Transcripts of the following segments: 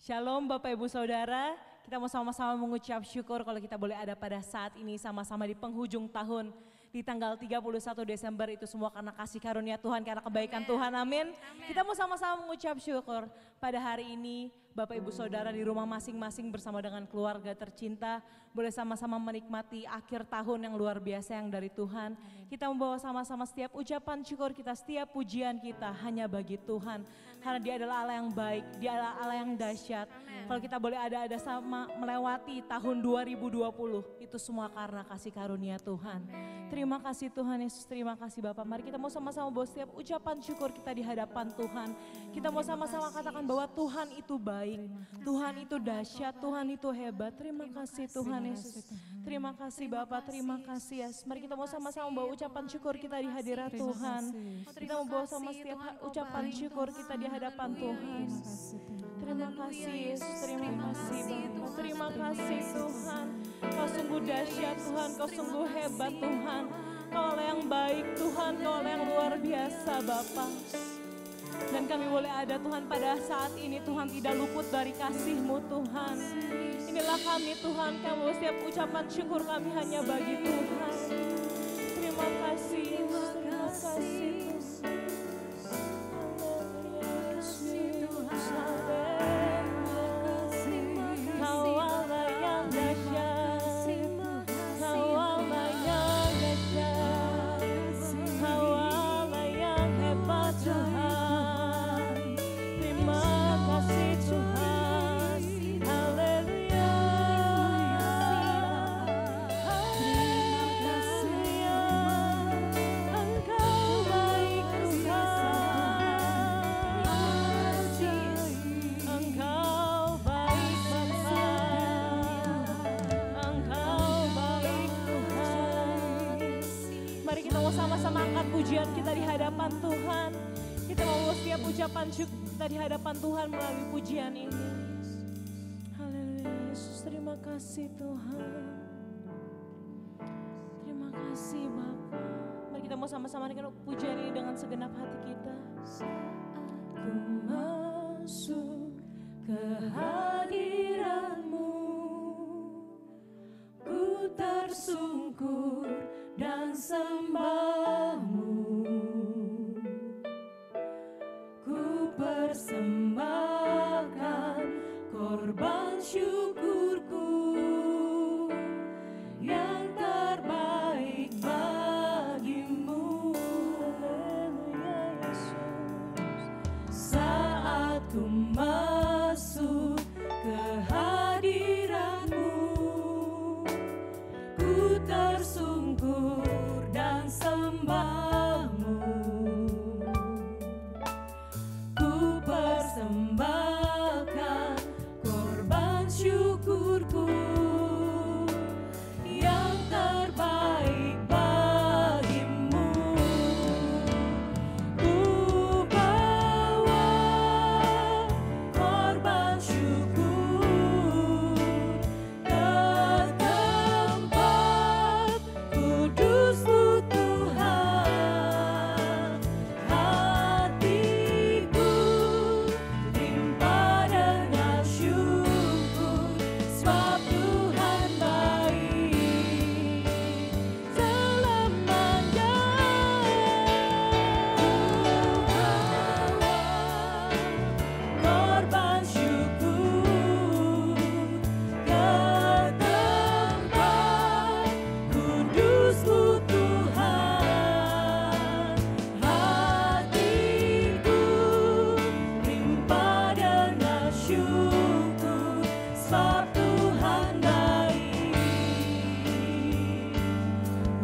Shalom Bapak Ibu Saudara, kita mau sama-sama mengucap syukur kalau kita boleh ada pada saat ini sama-sama di penghujung tahun. Di tanggal 31 Desember itu semua karena kasih karunia Tuhan, karena kebaikan Tuhan, amin. Kita mau sama-sama mengucap syukur pada hari ini. Bapak Ibu Saudara di rumah masing-masing bersama dengan keluarga tercinta boleh sama-sama menikmati akhir tahun yang luar biasa yang dari Tuhan. Kita membawa sama-sama setiap ucapan syukur kita, setiap pujian kita hanya bagi Tuhan. Karena Dia adalah Allah yang baik, Dia adalah Allah yang dahsyat. Kalau kita boleh ada sama melewati tahun 2020, itu semua karena kasih karunia Tuhan. Terima kasih Tuhan Yesus, terima kasih Bapak. Mari kita mau sama-sama bawa setiap ucapan syukur kita di hadapan Tuhan. Kita mau sama-sama katakan bahwa Tuhan itu baik, Tuhan itu dahsyat, Tuhan itu hebat. Terima kasih Tuhan Yesus. Terima kasih Bapak, terima kasih Yesus. Mari kita mau sama-sama bawa ucapan syukur kita di hadirat Tuhan. Kita mau bawa sama setiap ucapan syukur kita di hadapan Tuhan. Terima kasih Yesus, terima kasih Bapak. Terima kasih Tuhan. Kau sungguh dahsyat Tuhan, Kau sungguh hebat Tuhan. Kau Allah yang baik Tuhan, Kau Allah yang luar biasa Bapak. Dan kami boleh ada Tuhan pada saat ini, Tuhan tidak luput dari kasih-Mu Tuhan. Inilah kami Tuhan, kami setiap ucapan syukur kami hanya bagi Tuhan. Terima kasih Yesus, terima kasih sama-sama angkat pujian kita di hadapan Tuhan. Kita mau setiap ucapan syukur kita di hadapan Tuhan melalui pujian ini. Haleluya Yesus, terima kasih Tuhan. Terima kasih Bapa. Mari kita mau sama-sama dengan pujian ini dengan segenap hati kita. Saat ku masuk ke hadirat-Mu, ku tersungkur dan sembah-Mu, ku persembahkan korban syukurku yang terbaik bagi-Mu. Haleluya Yesus. Saat ku masuk ke hadirat-Mu, ku tersungkur dan sembah-Mu, ku persembahkan korban syukurku yang terbaik bagi-Mu. Ku bawa korban syukur ke tempat kudus-Mu Tuhan. Hatiku limpah dengan syukur, sebab Tuhan baik selamanya. Korban syukur ke tempat kudus-Mu Tuhan. Hatiku limpah dengan syukur, sebab Tuhan baik.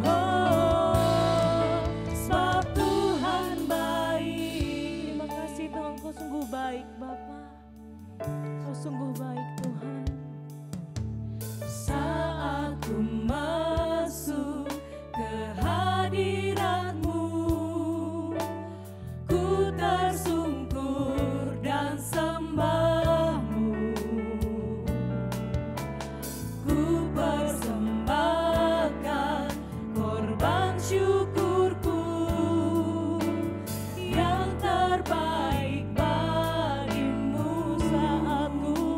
Oh, sebab Tuhan baik. Terima kasih Tuhan, Kau sungguh baik Bapa. Kau sungguh baik Tuhan. Saat ku masuk ke hadirat-Mu, ku tersungkur dan sembah-Mu, ku persembahkan korban syukurku yang terbaik bagi-Mu. Saat ku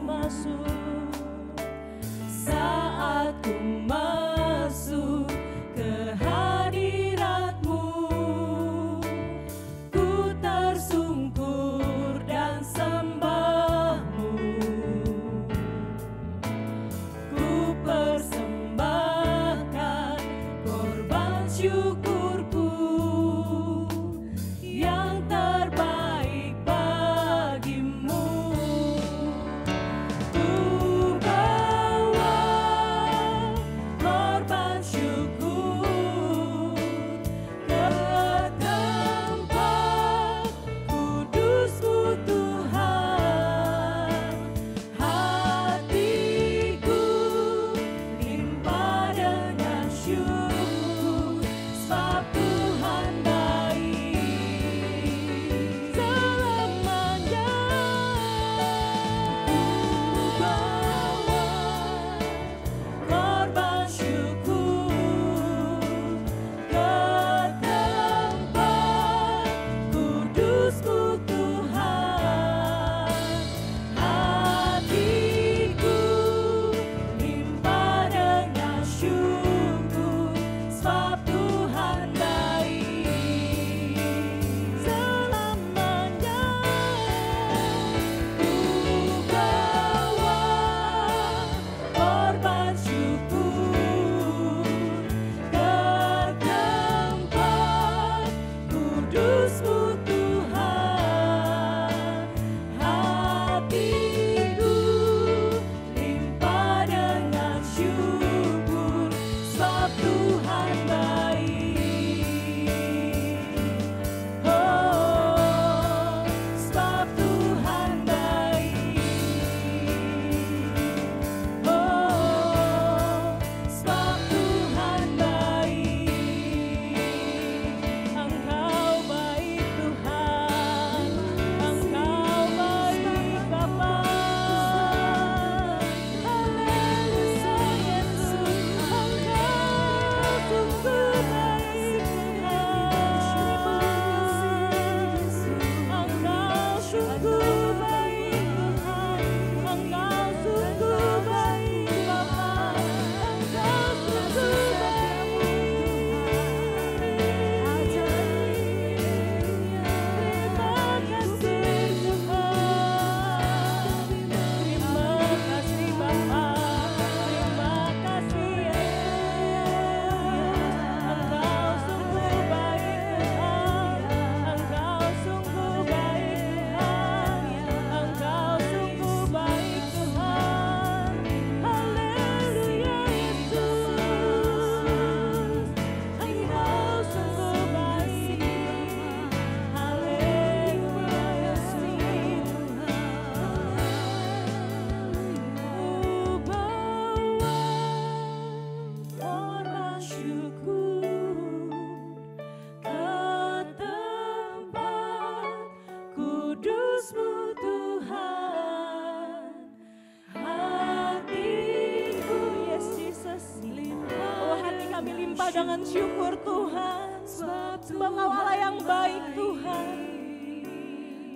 dengan syukur Tuhan. Sebab Engkau Allah yang baik Tuhan.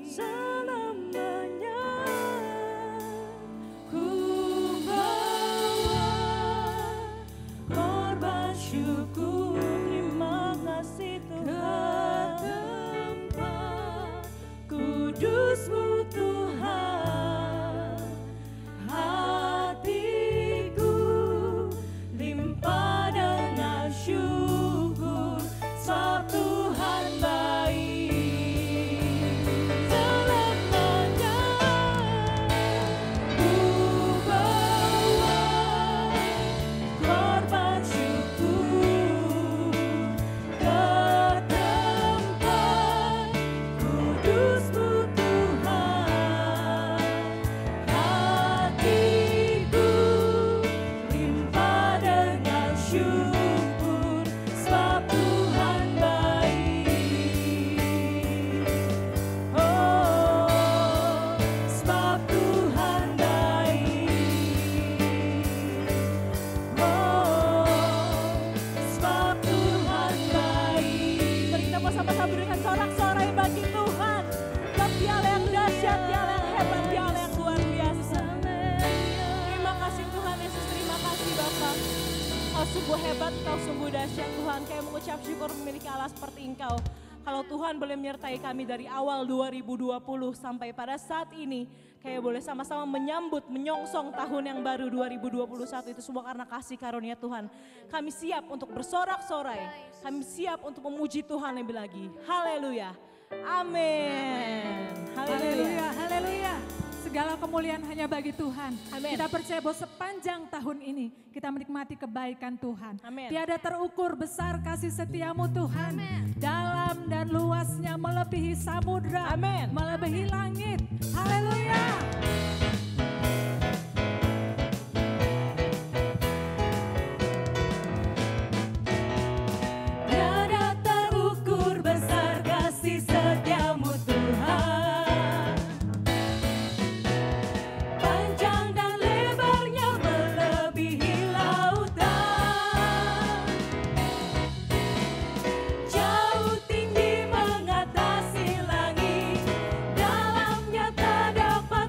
Selamanya ku bawa korban syukur, terima kasih Tuhan. Ke tempat kudus-Mu Tuhan, hatiku limpah dengan syukur, sebab Tuhan baik. Selamanya ku bawa korban syukur ke tempat kudus-Mu Tuhan, hatiku limpah dengan syukur, sebab Tuhan baik. Oh, sebab Tuhan baik. Oh, sebab Tuhan baik. Mari kita bersama-sama berikan sorak-sorai bagi Tuhan. Sebab Dialah yang dahsyat, Dialah yang hebat, Dialah yang luar biasa. Terima kasih Tuhan Yesus, terima kasih Bapa. Kau sungguh hebat, Kau sungguh dahsyat Tuhan. Kami mengucap syukur memiliki Allah seperti Engkau. Kalau Tuhan boleh menyertai kami dari awal 2020 sampai pada saat ini, kayak boleh sama-sama menyambut, menyongsong tahun yang baru 2021, itu semua karena kasih karunia Tuhan. Kami siap untuk bersorak-sorai, kami siap untuk memuji Tuhan lebih lagi. Haleluya, amin. Haleluya, haleluya. Segala kemuliaan hanya bagi Tuhan. Amin. Kita percaya bahwa sepanjang tahun ini kita menikmati kebaikan Tuhan. Amin. Tiada terukur besar kasih setiamu Tuhan. Dalam dan luasnya melebihi samudra. Amin. Melebihi langit. Haleluya. Tiada terukur besar kasih setiamu Tuhan. Panjang dan lebarnya melebihi lautan. Jauh tinggi mengatasi langit. Dalamnya tak dapat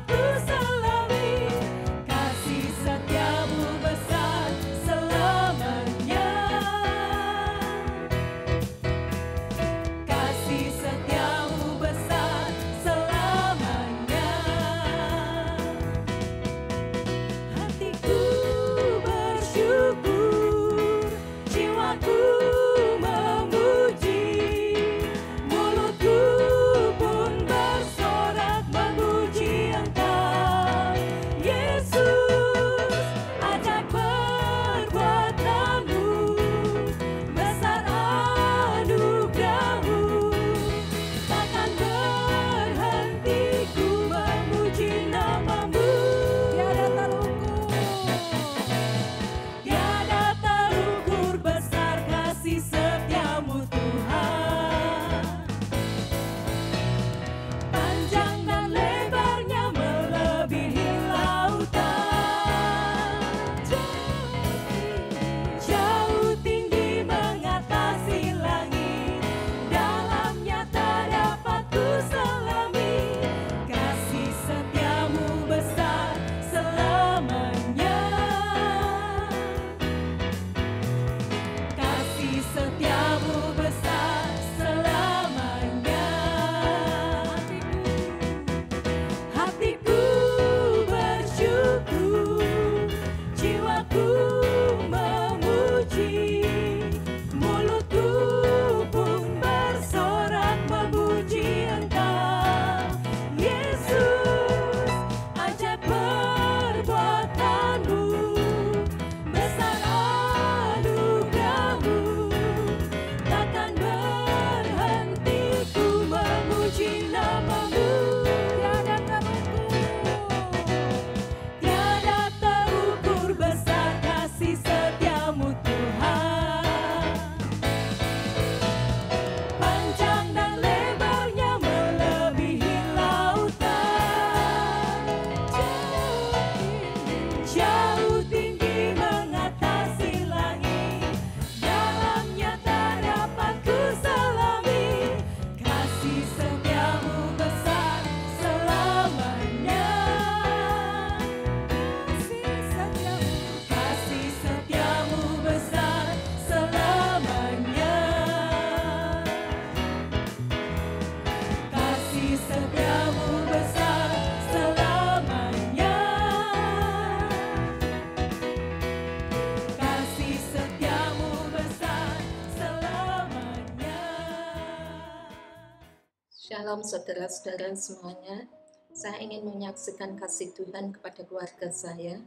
Shalom saudara-saudara semuanya. Saya ingin menyaksikan kasih Tuhan kepada keluarga saya,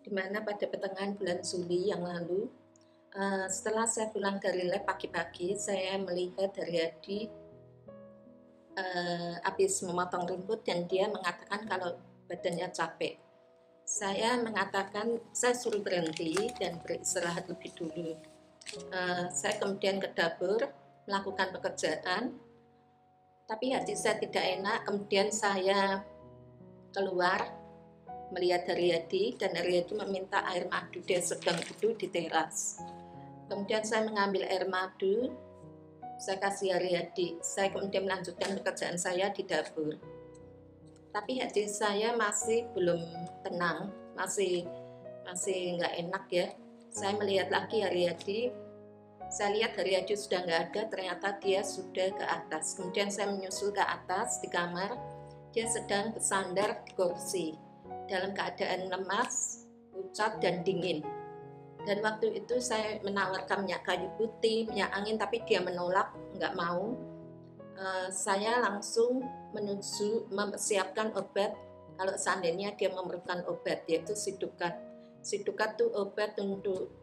di mana pada pertengahan bulan Juli yang lalu, setelah saya pulang dari lab pagi-pagi, saya melihat Haryadi habis memotong rumput dan dia mengatakan kalau badannya capek. Saya mengatakan saya suruh berhenti dan beristirahat lebih dulu. Saya kemudian ke dapur melakukan pekerjaan, tapi hati saya tidak enak. Kemudian saya keluar melihat Haryadi dan Haryadi meminta air madu. Dia sedang duduk di teras. Kemudian saya mengambil air madu, saya kasih Haryadi. Saya kemudian melanjutkan pekerjaan saya di dapur. Tapi hati saya masih belum tenang, masih nggak enak ya. Saya melihat lagi Haryadi. Saya lihat Haryadi sudah nggak ada, ternyata dia sudah ke atas. Kemudian saya menyusul ke atas di kamar, dia sedang bersandar di kursi dalam keadaan lemas, pucat dan dingin. Dan waktu itu saya menawarkan minyak kayu putih, minyak angin, tapi dia menolak, nggak mau. Saya langsung menuju mempersiapkan obat kalau seandainya dia memerlukan obat, yaitu Sidukat. Sidukat itu obat untuk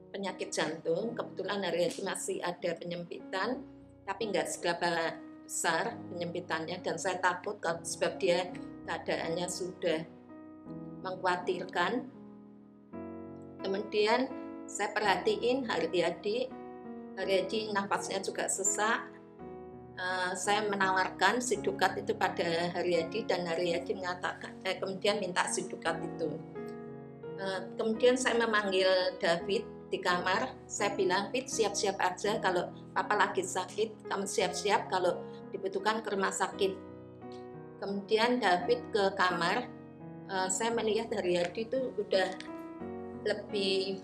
penyakit jantung. Kebetulan Haryadi masih ada penyempitan, tapi nggak seberapa besar penyempitannya, dan saya takut kalau sebab dia keadaannya sudah mengkhawatirkan. Kemudian saya perhatiin Haryadi nafasnya juga sesak. Saya menawarkan Sidukat itu pada Haryadi dan Haryadi mengatakan, kemudian minta Sidukat itu. Kemudian saya memanggil David di kamar. Saya bilang, Pit, siap-siap aja, kalau papa lagi sakit, kamu siap-siap kalau dibutuhkan ke rumah sakit. Kemudian David ke kamar. Saya melihat Haryadi itu udah lebih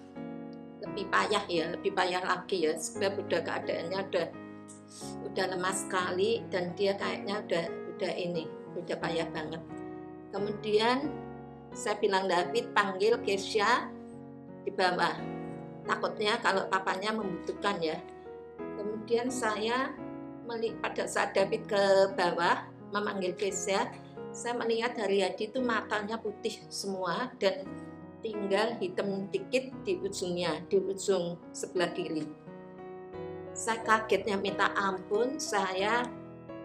payah ya, lebih payah lagi ya, sebab udah keadaannya udah lemah sekali dan dia kayaknya udah payah banget. Kemudian saya bilang, David, panggil Kesha di bawah, takutnya kalau papanya membutuhkan ya. Kemudian saya pada saat David ke bawah memanggil Kesha, saya melihat Haryadi itu matanya putih semua dan tinggal hitam dikit di ujungnya, di ujung sebelah kiri. Saya kagetnya minta ampun, saya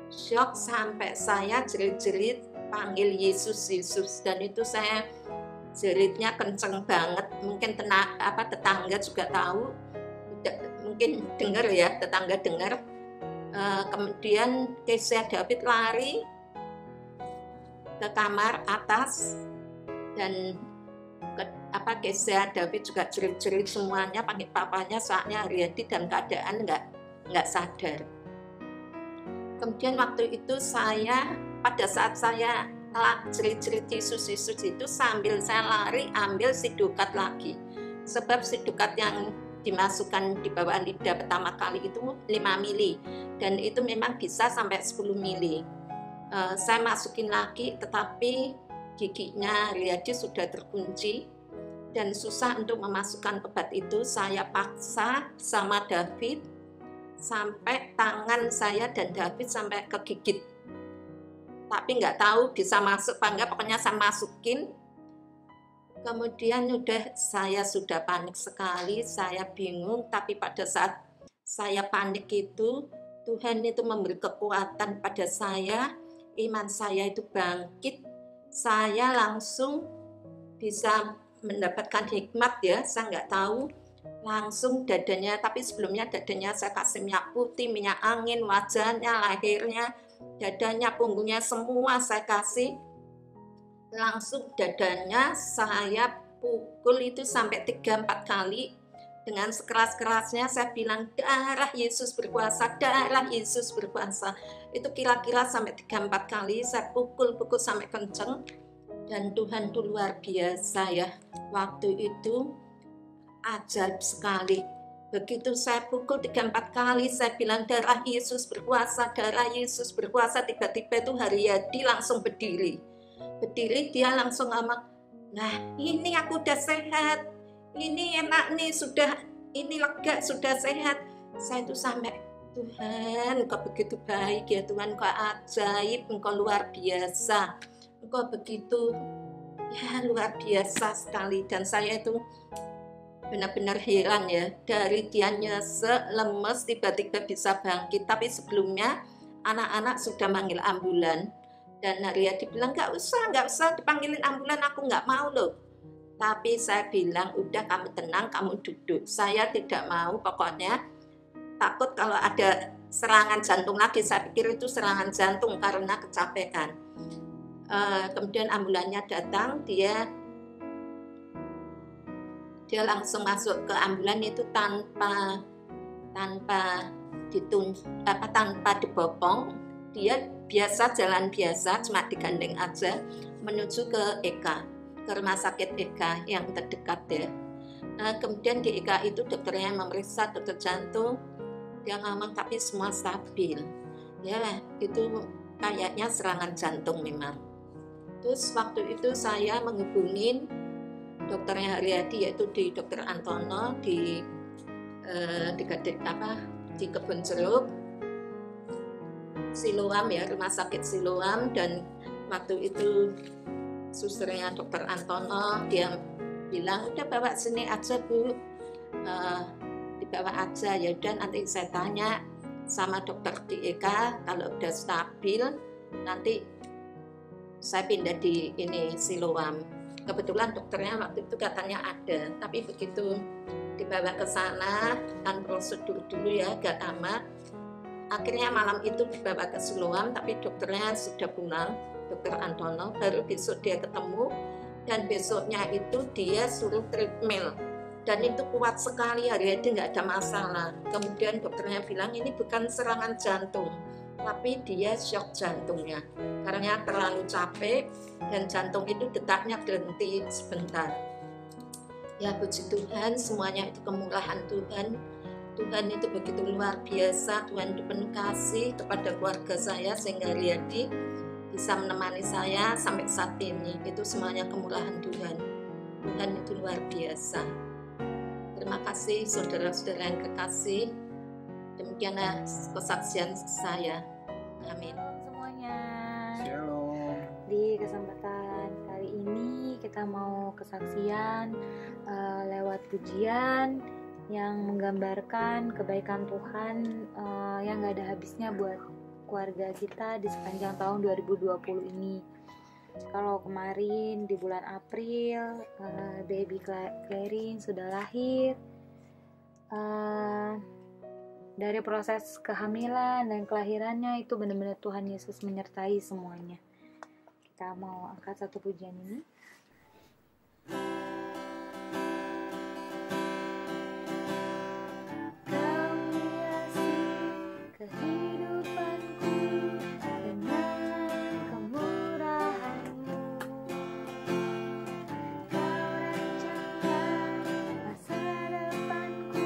shock sampai saya jerit-jerit panggil Yesus, Yesus, dan itu saya jeritnya kenceng banget. Mungkin tetangga juga tahu, mungkin dengar ya, tetangga dengar. Kemudian Kesha David lari ke kamar atas dan Kesha David juga jerit-jerit semuanya panggil papanya, soalnya Haryadi dalam keadaan nggak sadar. Kemudian waktu itu pada saat saya jerit-jerit Yesus itu, sambil saya lari ambil Sidukat lagi, sebab Sidukat yang dimasukkan di bawah lidah pertama kali itu 5 mili dan itu memang bisa sampai 10 mili. Saya masukin lagi, tetapi giginya Haryadi sudah terkunci dan susah untuk memasukkan obat itu. Saya paksa sama David sampai tangan saya dan David sampai kegigit, tapi nggak tahu bisa masuk apa enggak, pokoknya saya masukin. Kemudian saya sudah panik sekali, saya bingung, tapi pada saat saya panik itu Tuhan itu memberi kekuatan pada saya, iman saya itu bangkit, saya langsung bisa mendapatkan hikmat ya. Saya nggak tahu, langsung dadanya, tapi sebelumnya dadanya saya kasih minyak putih, minyak angin, wajahnya, lehernya, dadanya, punggungnya, semua saya kasih. Langsung dadanya saya pukul itu sampai 3-4 kali dengan sekeras-kerasnya. Saya bilang, darah Yesus berkuasa, darah Yesus berkuasa. Itu kira-kira sampai 3-4 kali saya pukul sampai kenceng. Dan Tuhan itu luar biasa ya, waktu itu ajaib sekali. Begitu saya pukul 3-4 kali, saya bilang darah Yesus berkuasa, darah Yesus berkuasa. Tiba-tiba itu Haryadi langsung berdiri, dia langsung ngomong, nah ini aku udah sehat, ini enak nih, ini lega, sudah sehat. Saya itu sampai Tuhan, Engkau begitu baik ya Tuhan, Engkau ajaib, Engkau luar biasa. Engkau begitu ya luar biasa sekali. Dan saya itu benar-benar heran ya, dari dia nyesek, lemes, tiba-tiba bisa bangkit. Tapi sebelumnya anak-anak sudah manggil ambulan. Dan Haryadi bilang, nggak usah dipanggilin ambulan, aku nggak mau loh. Tapi saya bilang, udah kamu tenang, kamu duduk. Saya tidak mau, pokoknya takut kalau ada serangan jantung lagi. Saya pikir itu serangan jantung karena kecapean. Kemudian ambulannya datang, dia langsung masuk ke ambulan itu tanpa dibopong. Dia biasa jalan biasa, cuma digandeng aja menuju ke EK, ke rumah sakit EK yang terdekat ya. Kemudian di EK itu dokternya memeriksa, dokter jantung, dia ngomong tapi semua stabil. Ya itu kayaknya serangan jantung memang. Terus waktu itu saya menghubungin dokternya Haryadi, yaitu di Dokter Antono di Kebun Jeruk, Siloam ya, rumah sakit Siloam. Dan waktu itu susternya Dokter Antono, dia bilang udah bawa sini aja Bu, dibawa aja. Ya udah, nanti saya tanya sama dokter di EK, kalau udah stabil nanti saya pindah di ini Siloam. Kebetulan dokternya waktu itu katanya ada, tapi begitu dibawa ke sana kan prosedur dulu ya, agak amat. Akhirnya malam itu dibawa ke Siloam, tapi dokternya sudah pulang, Dokter Antono. Baru besok dia ketemu, dan besoknya itu dia suruh treadmill. Dan itu kuat sekali, Haryadi nggak ada masalah. Kemudian dokternya bilang ini bukan serangan jantung, tapi dia shock jantungnya. Karena terlalu capek dan jantung itu detaknya berhenti sebentar. Ya puji Tuhan, semuanya itu kemurahan Tuhan. Tuhan itu begitu luar biasa. Tuhan itu penuh kasih kepada keluarga saya sehingga Haryadi bisa menemani saya sampai saat ini. Itu semuanya kemurahan Tuhan. Tuhan itu luar biasa. Terima kasih saudara-saudara yang kekasih. Demikianlah kesaksian saya. Amin. Semuanya. Shalom. Di kesempatan kali ini kita mau kesaksian lewat pujian yang menggambarkan kebaikan Tuhan yang gak ada habisnya buat keluarga kita di sepanjang tahun 2020 ini. Kalau kemarin di bulan April baby Clarin sudah lahir, dari proses kehamilan dan kelahirannya itu benar-benar Tuhan Yesus menyertai semuanya. Kita mau angkat satu pujian ini. Kau hiasi kehidupanku dengan kemurahan-Mu. Kau rancangkan masa depanku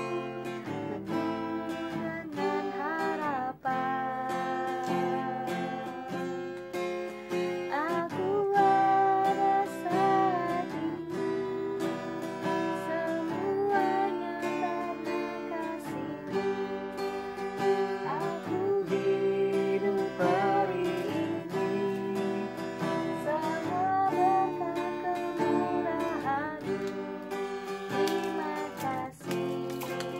penuh dengan harapan. Aku ada saat ini, semuanya karena kasih-Mu. Aku hidup hari ini, semua berkat kemurahan-Mu. Terima kasih Yesus,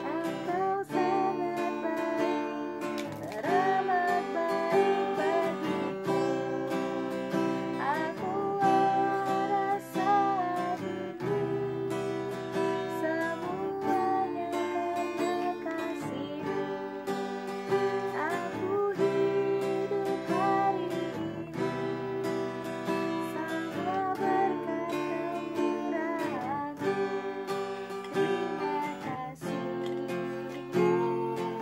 Engkau sangat baik, teramat baik bagiku. Aku ada saat ini, semuanya karena kasih-Mu. Aku hidup hari ini, semua berkat kemurahan-Mu. Terima kasih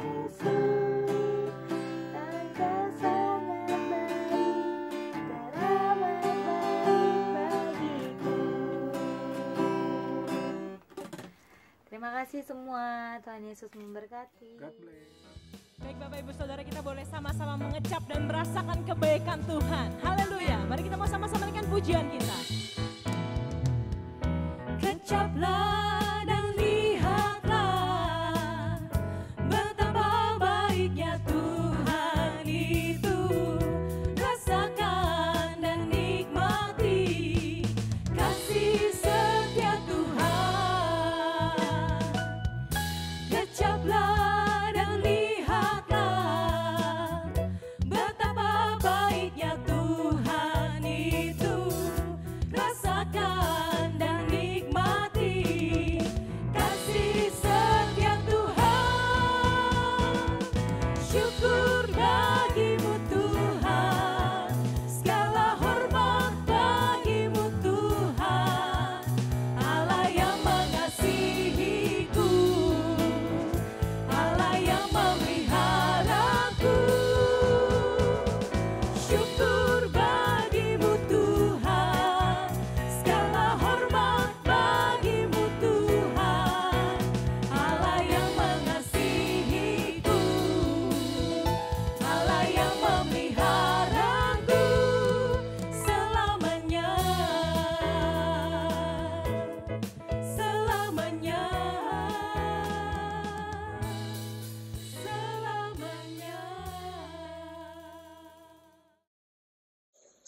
Yesus, Engkau sangat baik, teramat baik bagiku. Terima kasih semua, Tuhan Yesus memberkati. God bless. Baik Bapak Ibu Saudara, kita boleh sama-sama mengecap dan merasakan kebaikan Tuhan. Haleluya. Mari kita mau sama-sama dengan pujian kita. Kecaplah dan lihatlah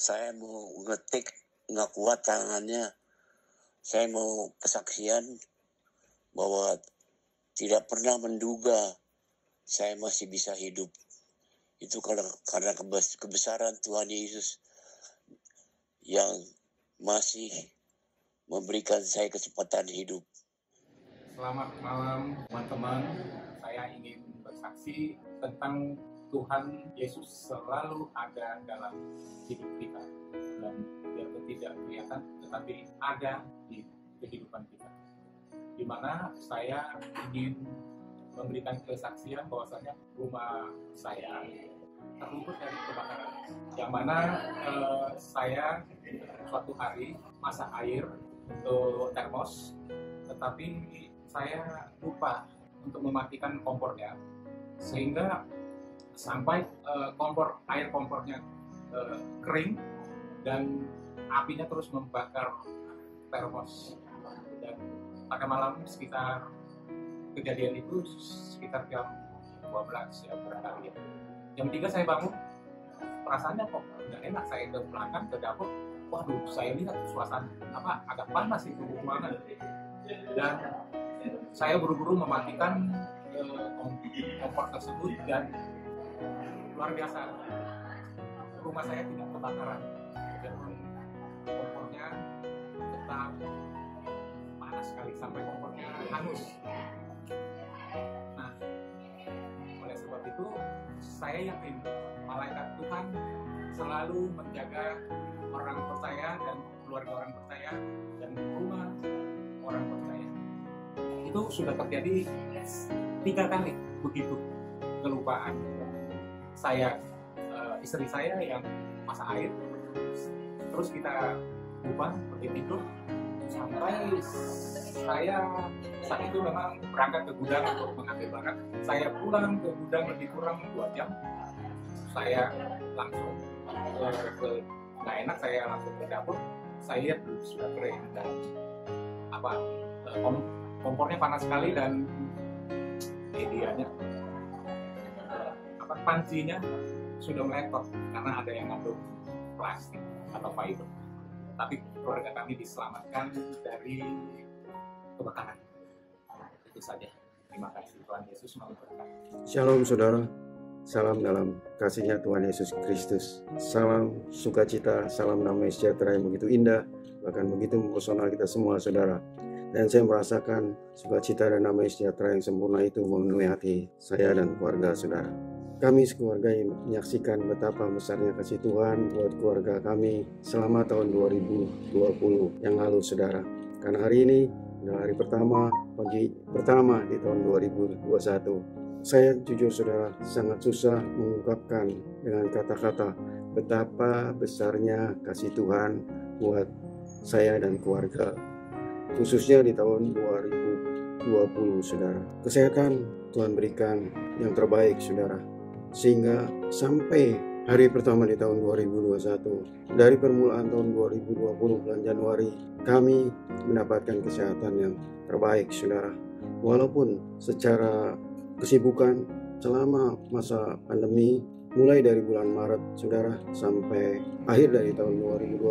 Saya mau nggak kuat tangannya. Saya mau kesaksian bahwa tidak pernah menduga saya masih bisa hidup. Itu karena kebesaran Tuhan Yesus yang masih memberikan saya kesempatan hidup. Selamat malam teman-teman, saya ingin bersaksi tentang Tuhan Yesus selalu ada dalam hidup kita. Dan biarpun tidak kelihatan, tetapi ada di kehidupan kita. Di mana saya ingin memberikan kesaksian bahwasanya rumah saya terluput dari kebakaran. Yang mana saya suatu hari masak air untuk termos, tetapi saya lupa untuk mematikan kompornya, sehingga sampai air kompornya kering dan apinya terus membakar termos. Dan pada malam sekitar kejadian itu sekitar jam 12 ya barangkali. Jam 3 saya bangun, perasaannya kok nggak enak. Saya ke belakang ke dapur, waduh, saya lihat suasana agak panas itu ruangan. Dan saya buru-buru mematikan kompor tersebut dan luar biasa, rumah saya tidak kebakaran dan kompornya tetap panas sekali sampai kompornya hangus. Nah, oleh sebab itu saya yakin malaikat Tuhan selalu menjaga orang percaya dan keluarga orang percaya dan rumah orang percaya. Itu sudah terjadi 3 kali begitu kelupaan. Saya, istri saya yang masak air, terus kita lupa pergi tidur, sampai saya saat itu memang berangkat ke gudang untuk mengambil barang. Saya pulang ke gudang lebih kurang 2 jam. Saya langsung nggak enak, saya langsung ke dapur. Saya lihat sudah kering dan kompornya panas sekali dan medianya pancinya sudah meletot karena ada yang ngandung plastik atau fiber. Tapi keluarga kami diselamatkan dari kebakaran. Itu saja. Terima kasih, Tuhan Yesus memberkati. Shalom saudara, salam dalam kasihnya Tuhan Yesus Kristus. Salam sukacita, salam damai sejahtera yang begitu indah, bahkan begitu mempesona kita semua saudara. Dan saya merasakan sukacita dan damai sejahtera yang sempurna itu memenuhi hati saya dan keluarga saudara. Kami sekeluarga yang menyaksikan betapa besarnya kasih Tuhan buat keluarga kami selama tahun 2020 yang lalu saudara. Karena hari ini adalah hari pagi pertama di tahun 2021. Saya jujur saudara sangat susah mengungkapkan dengan kata-kata betapa besarnya kasih Tuhan buat saya dan keluarga. Khususnya di tahun 2020 saudara. Kesehatan Tuhan berikan yang terbaik saudara. Sehingga sampai hari pertama di tahun 2021, dari permulaan tahun 2020 bulan Januari, kami mendapatkan kesehatan yang terbaik saudara. Walaupun secara kesibukan selama masa pandemi, mulai dari bulan Maret saudara sampai akhir dari tahun 2020,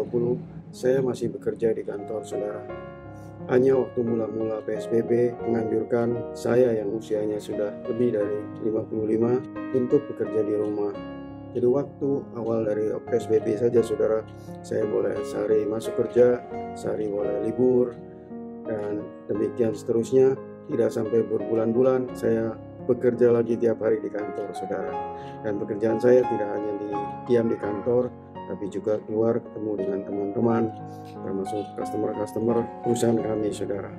saya masih bekerja di kantor saudara. Hanya waktu mula-mula PSBB menganjurkan saya yang usianya sudah lebih dari 55 untuk bekerja di rumah. Jadi waktu awal dari PSBB saja saudara, saya boleh sehari masuk kerja, sehari boleh libur, dan demikian seterusnya. Tidak sampai berbulan-bulan saya bekerja lagi tiap hari di kantor saudara. Dan pekerjaan saya tidak hanya diam di kantor, tapi juga keluar ketemu dengan teman-teman, termasuk customer perusahaan kami saudara.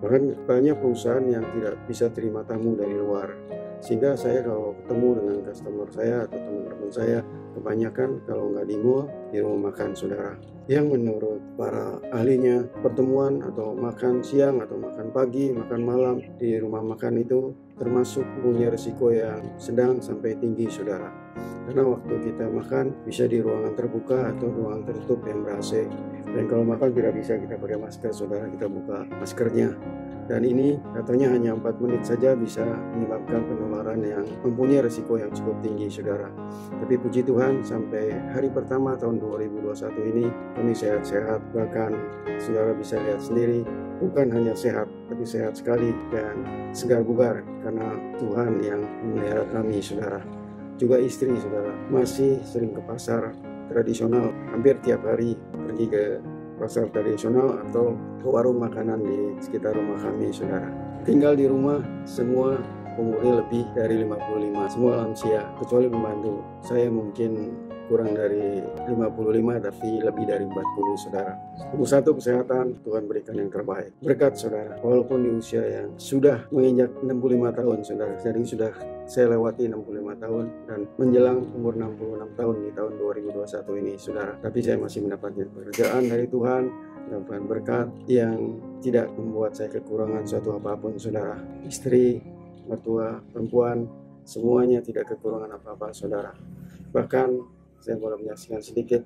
Bahkan banyak perusahaan yang tidak bisa terima tamu dari luar, sehingga saya kalau ketemu dengan customer saya atau teman-teman saya, kebanyakan kalau nggak di mall, di rumah makan saudara. Yang menurut para ahlinya, pertemuan atau makan siang atau makan pagi, makan malam di rumah makan itu termasuk punya risiko yang sedang sampai tinggi saudara. Karena waktu kita makan bisa di ruangan terbuka atau ruangan tertutup yang ber-AC. Dan kalau makan tidak bisa kita pakai masker, saudara, kita buka maskernya. Dan ini katanya hanya 4 menit saja bisa menyebabkan penularan yang mempunyai risiko yang cukup tinggi, saudara. Tapi puji Tuhan sampai hari pertama tahun 2021 ini kami sehat-sehat. Bahkan saudara bisa lihat sendiri, bukan hanya sehat, tapi sehat sekali dan segar bugar karena Tuhan yang memelihara kami, saudara. Juga istri, saudara, masih sering ke pasar tradisional, hampir tiap hari pergi ke pasar tradisional atau ke warung makanan di sekitar rumah kami, saudara. Tinggal di rumah semua umurnya lebih dari 55, semua lansia, kecuali pembantu. Saya mungkin kurang dari 55 tapi lebih dari 40, saudara. Nomor satu, kesehatan, Tuhan berikan yang terbaik. Berkat, saudara, walaupun di usia yang sudah menginjak 65 tahun, saudara. Jadi sudah saya lewati 65 tahun dan menjelang umur 66 tahun di tahun 2021 ini, saudara. Tapi saya masih mendapatkan pekerjaan dari Tuhan, mendapatkan berkat yang tidak membuat saya kekurangan suatu apapun, saudara. Istri, mertua, perempuan, semuanya tidak kekurangan apa-apa, saudara. Bahkan saya boleh menyaksikan sedikit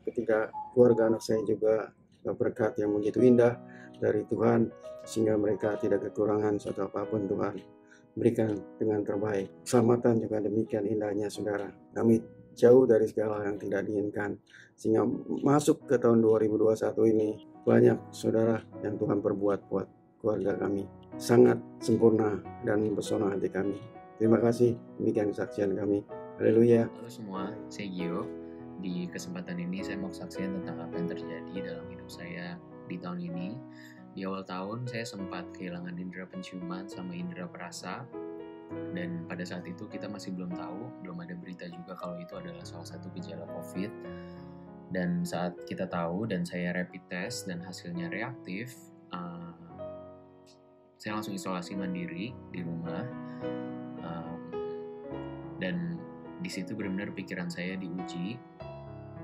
ketika keluarga anak saya juga berkat yang begitu indah dari Tuhan, sehingga mereka tidak kekurangan suatu apapun. Tuhan berikan dengan terbaik. Keselamatan juga demikian indahnya, saudara. Kami jauh dari segala yang tidak diinginkan, sehingga masuk ke tahun 2021 ini banyak, saudara, yang Tuhan perbuat buat keluarga kami. Sangat sempurna dan mempesona hati kami. Terima kasih, demikian kesaksian kami. Haleluya. Halo semua, saya Gio. Di kesempatan ini saya mau kesaksian tentang apa yang terjadi dalam hidup saya di tahun ini. Di awal tahun saya sempat kehilangan indera penciuman sama indera perasa. Dan pada saat itu kita masih belum tahu, belum ada berita juga kalau itu adalah salah satu gejala COVID. Dan saat kita tahu dan saya rapid test dan hasilnya reaktif, saya langsung isolasi mandiri di rumah. Dan di situ benar-benar pikiran saya diuji,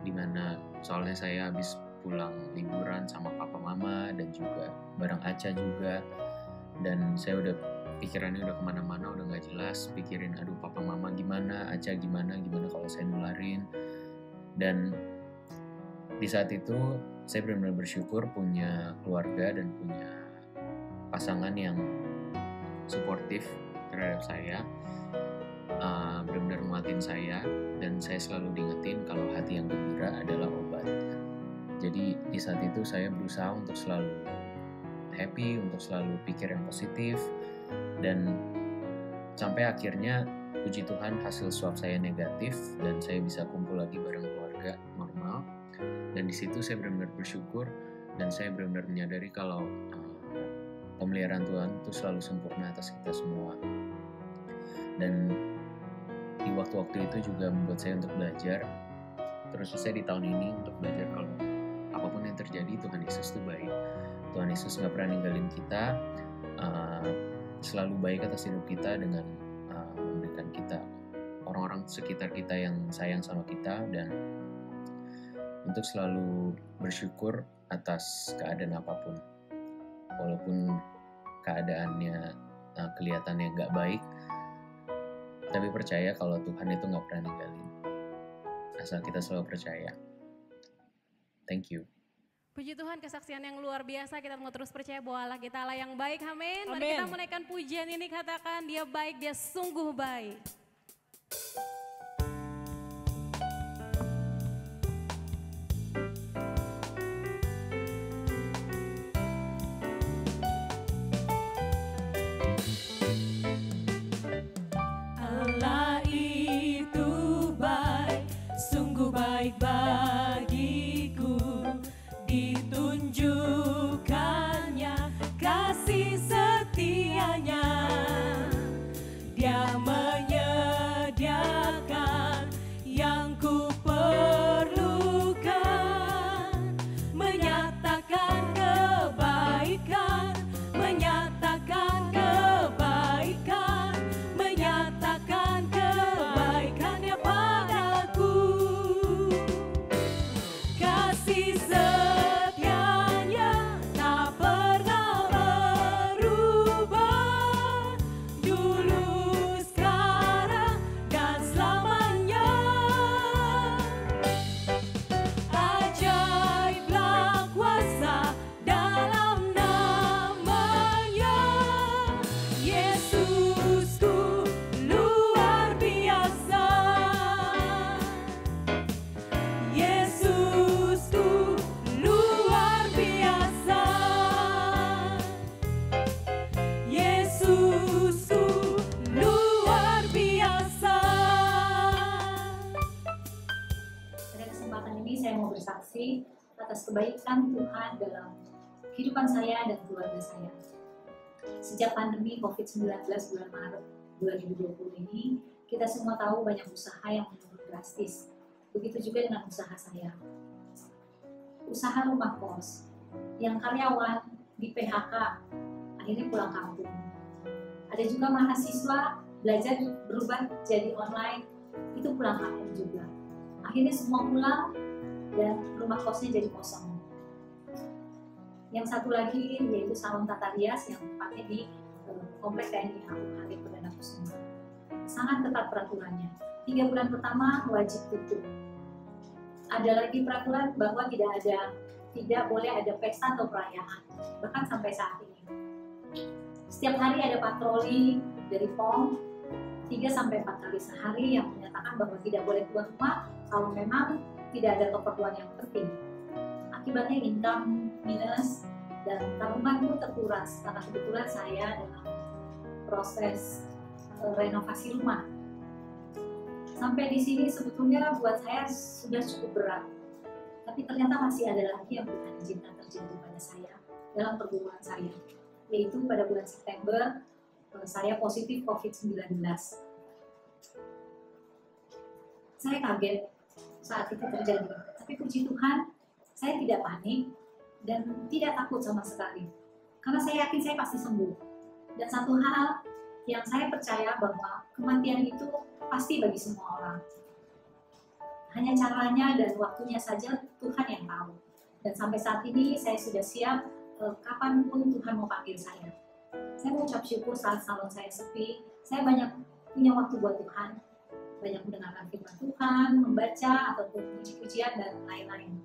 dimana soalnya saya habis pulang liburan sama papa mama dan juga bareng Aca juga, dan saya udah pikirannya udah kemana-mana, udah nggak jelas, pikirin aduh papa mama gimana, Aca gimana kalau saya nularin. Dan di saat itu saya benar-benar bersyukur punya keluarga dan punya pasangan yang suportif terhadap saya. Benar-benar menguatin saya, dan saya selalu diingetin kalau hati yang gembira adalah obat. Jadi di saat itu saya berusaha untuk selalu happy, untuk selalu pikir yang positif, dan sampai akhirnya puji Tuhan hasil swab saya negatif dan saya bisa kumpul lagi bareng keluarga normal. Dan di situ saya benar-benar bersyukur dan saya benar-benar menyadari kalau pemeliharaan Tuhan itu selalu sempurna atas kita semua. Dan di waktu-waktu itu juga membuat saya untuk belajar, terus di tahun ini untuk belajar kalau apapun yang terjadi Tuhan Yesus itu baik. Tuhan Yesus gak pernah ninggalin kita, selalu baik atas hidup kita dengan memberikan kita orang-orang sekitar kita yang sayang sama kita, dan untuk selalu bersyukur atas keadaan apapun. Walaupun keadaannya kelihatannya gak baik, tapi percaya kalau Tuhan itu gak pernah ninggalin. Asal kita selalu percaya. Thank you. Puji Tuhan, kesaksian yang luar biasa. Kita mau terus percaya bahwa Allah kita Allah yang baik. Amin. Mari kita menaikkan pujian ini, katakan dia baik, dia sungguh baik. Allah itu baik, sungguh baik bagiku. Ditunjukkannya kasih setianya. Dia menyediakan yang ku perlukan, menyatakan kebaikan, menyatakan kebaikan, menyatakan kebaikannya padaku. Kasih setianya tak pernah berubah, dulu, sekarang, dan selamanya. kesempatan ini saya mau bersaksi atas kebaikan Tuhan dalam kehidupan saya dan keluarga saya. Sejak pandemi COVID-19 bulan Maret 2020 ini, kita semua tahu banyak usaha yang menurun drastis. Begitu juga dengan usaha saya. Usaha rumah kos, yang karyawan di PHK, akhirnya pulang kampung. Ada juga mahasiswa belajar berubah jadi online, itu pulang kampung juga. Akhirnya semua pulang dan rumah kosnya jadi kosong. Yang satu lagi yaitu salon tata rias yang tempatnya di Komplek TNI Halim Perdana Kusuma. Sangat ketat peraturannya. 3 bulan pertama wajib tutup. Ada lagi peraturan bahwa tidak boleh ada pesta atau perayaan, bahkan sampai saat ini. Setiap hari ada patroli dari POM 3-4 kali sehari yang menyatakan bahwa tidak boleh keluar rumah kalau memang tidak ada keperluan yang penting. Akibatnya income minus dan tabungan pun terkuras karena kebetulan saya dalam proses renovasi rumah. Sampai di sini sebetulnya buat saya sudah cukup berat, tapi ternyata masih ada lagi yang Tuhan izinkan terjadi pada saya dalam perguruan saya, yaitu pada bulan September saya positif COVID-19. Saya kaget saat itu terjadi, tapi puji Tuhan saya tidak panik dan tidak takut sama sekali, karena saya yakin saya pasti sembuh. Dan satu hal yang saya percaya bahwa kematian itu pasti bagi semua orang. Hanya caranya dan waktunya saja Tuhan yang tahu. Dan sampai saat ini saya sudah siap kapanpun Tuhan mau panggil saya. Saya mengucap syukur saat salon saya sepi. Saya banyak punya waktu buat Tuhan. Banyak mendengarkan firman Tuhan, membaca ataupun puji-pujian dan lain-lain.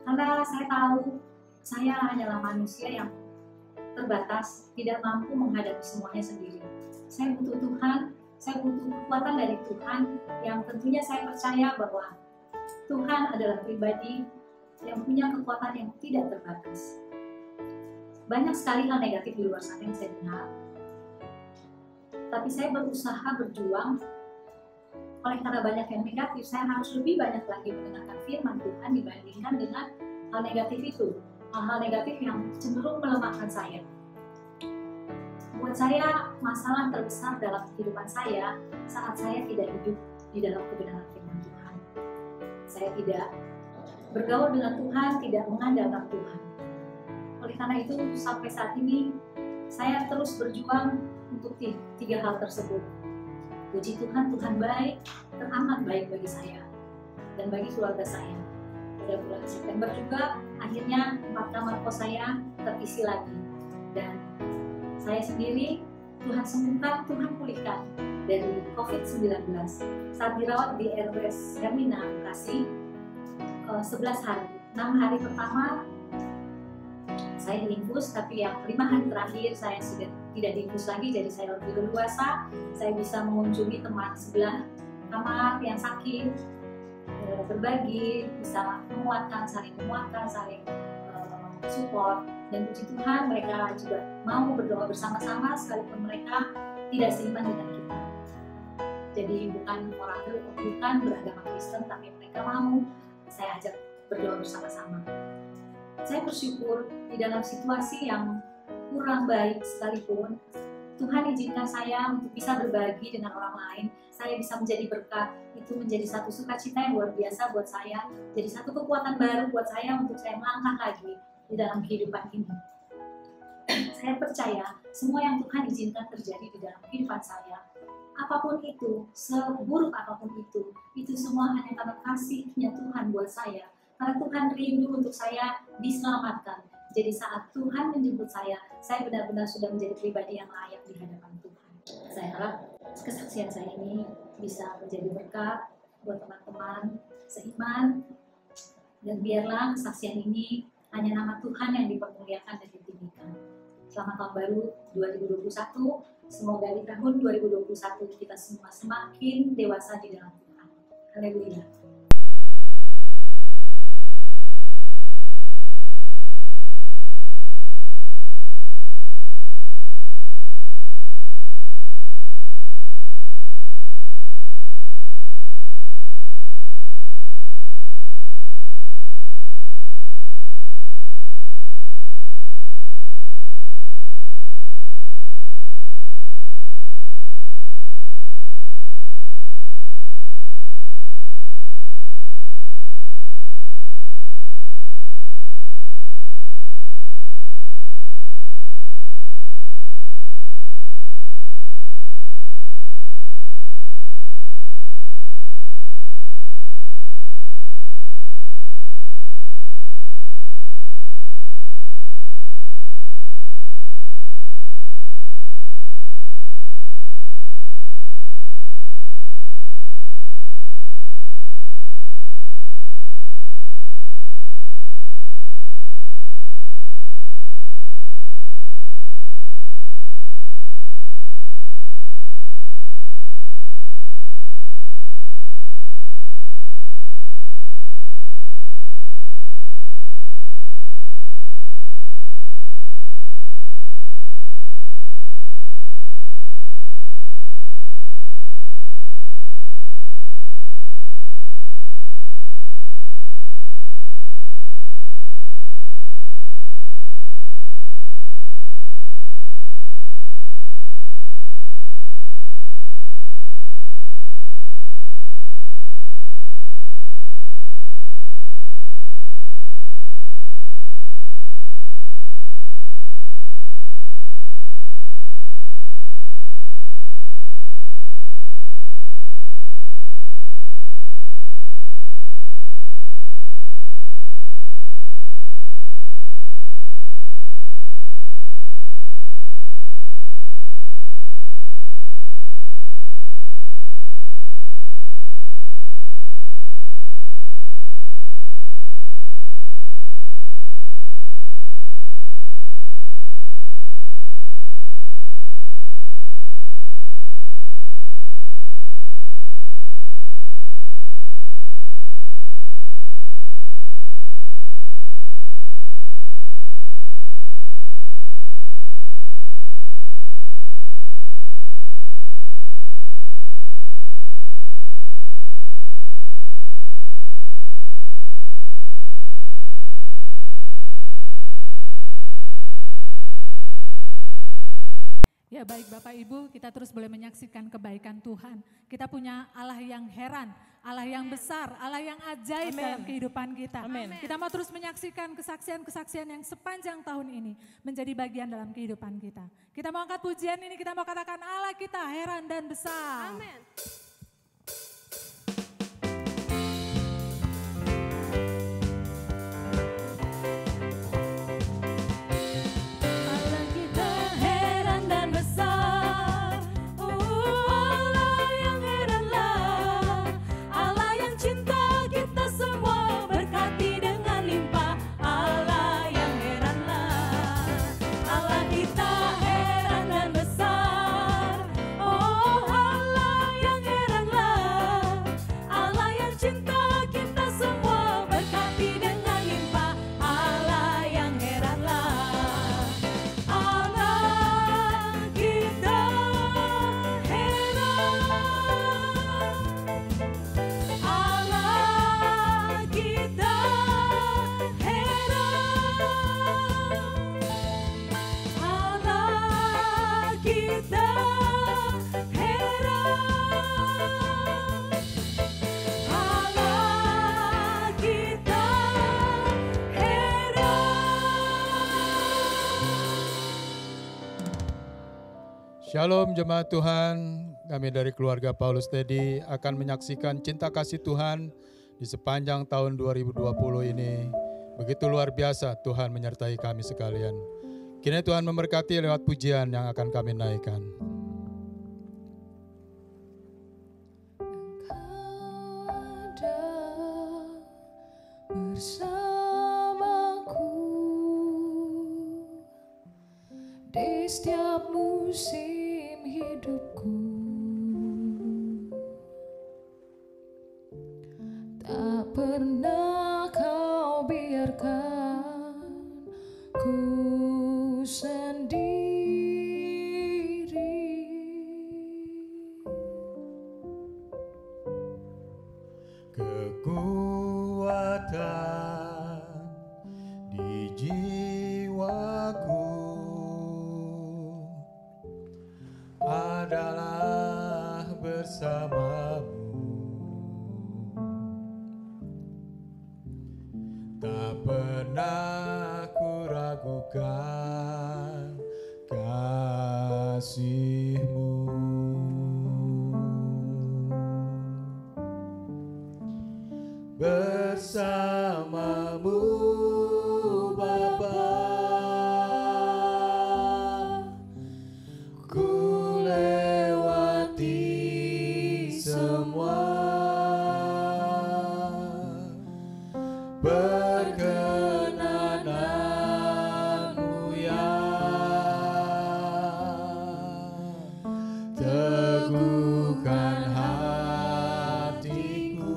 Karena saya tahu saya hanyalah manusia yang terbatas, tidak mampu menghadapi semuanya sendiri. Saya butuh Tuhan, saya butuh kekuatan dari Tuhan yang tentunya saya percaya bahwa Tuhan adalah pribadi yang punya kekuatan yang tidak terbatas. Banyak sekali hal negatif di luar sana yang saya dengar, tapi saya berusaha berjuang. Oleh karena banyak yang negatif, saya harus lebih banyak lagi mendengarkan firman Tuhan dibandingkan dengan hal negatif itu. Hal-hal negatif yang cenderung melemahkan saya. Buat saya, masalah terbesar dalam kehidupan saya saat saya tidak hidup di dalam kebenaran firman Tuhan. Saya tidak bergaul dengan Tuhan, tidak mengandalkan Tuhan. Oleh karena itu, sampai saat ini, saya terus berjuang untuk 3 hal tersebut. Puji Tuhan, Tuhan baik, teramat baik bagi saya dan bagi keluarga saya. Pada bulan September juga, akhirnya 4 kamar kos saya terisi lagi. Dan saya sendiri, Tuhan sembuhkan, Tuhan pulihkan dari COVID-19. Saat dirawat di RWS Hermina, Bekasi, 11 hari. 6 hari pertama, saya diinfus, tapi yang 5 hari terakhir saya sudah tidak diinfus lagi, jadi saya lebih leluasa. Saya bisa mengunjungi teman sebelah kamar yang sakit, berbagi, bisa saling menguatkan, saling support. Dan puji Tuhan, mereka juga mau berdoa bersama-sama sekalipun mereka tidak seiman dengan kita. Jadi bukan beragama Kristen, tapi mereka mau saya ajak berdoa bersama-sama. Saya bersyukur di dalam situasi yang kurang baik sekalipun, Tuhan izinkan saya untuk bisa berbagi dengan orang lain. Saya bisa menjadi berkat. Itu menjadi satu sukacita yang luar biasa buat saya. Jadi satu kekuatan baru buat saya untuk saya melangkah lagi di dalam kehidupan ini. Saya percaya semua yang Tuhan izinkan terjadi di dalam kehidupan saya, apapun itu, seburuk apapun itu semua hanya karena kasih-Nya Tuhan buat saya. Karena Tuhan rindu untuk saya diselamatkan. Jadi saat Tuhan menjemput saya benar-benar sudah menjadi pribadi yang layak di hadapan Tuhan. Saya harap kesaksian saya ini bisa menjadi berkat buat teman-teman seiman. Dan biarlah kesaksian ini hanya nama Tuhan yang dipermuliakan dan ditinggikan. Selamat tahun baru 2021. Semoga di tahun 2021 kita semua semakin dewasa di dalam Tuhan. Haleluya. Ya baik Bapak Ibu, kita terus boleh menyaksikan kebaikan Tuhan. Kita punya Allah yang heran, Allah yang besar, Allah yang ajaib dalam kehidupan kita. Kita mau terus menyaksikan kesaksian-kesaksian yang sepanjang tahun ini menjadi bagian dalam kehidupan kita. Kita mau angkat pujian ini, kita mau katakan Allah kita heran dan besar. Amin. Shalom jemaat Tuhan, kami dari keluarga Paulus Teddy akan menyaksikan cinta kasih Tuhan di sepanjang tahun 2020 ini. Begitu luar biasa Tuhan menyertai kami sekalian. Kiranya Tuhan memberkati lewat pujian yang akan kami naikkan. Bersamaku di setiap musim hidupku, tak pernah kau biarkan ku sendiri. Kekuatan di jiwaku adalah bersamamu, tak pernah ku ragukan kasih-Mu. Bersamamu Bapa, ku lewati semua perkenanan-Mu ya, teguhkan hatiku.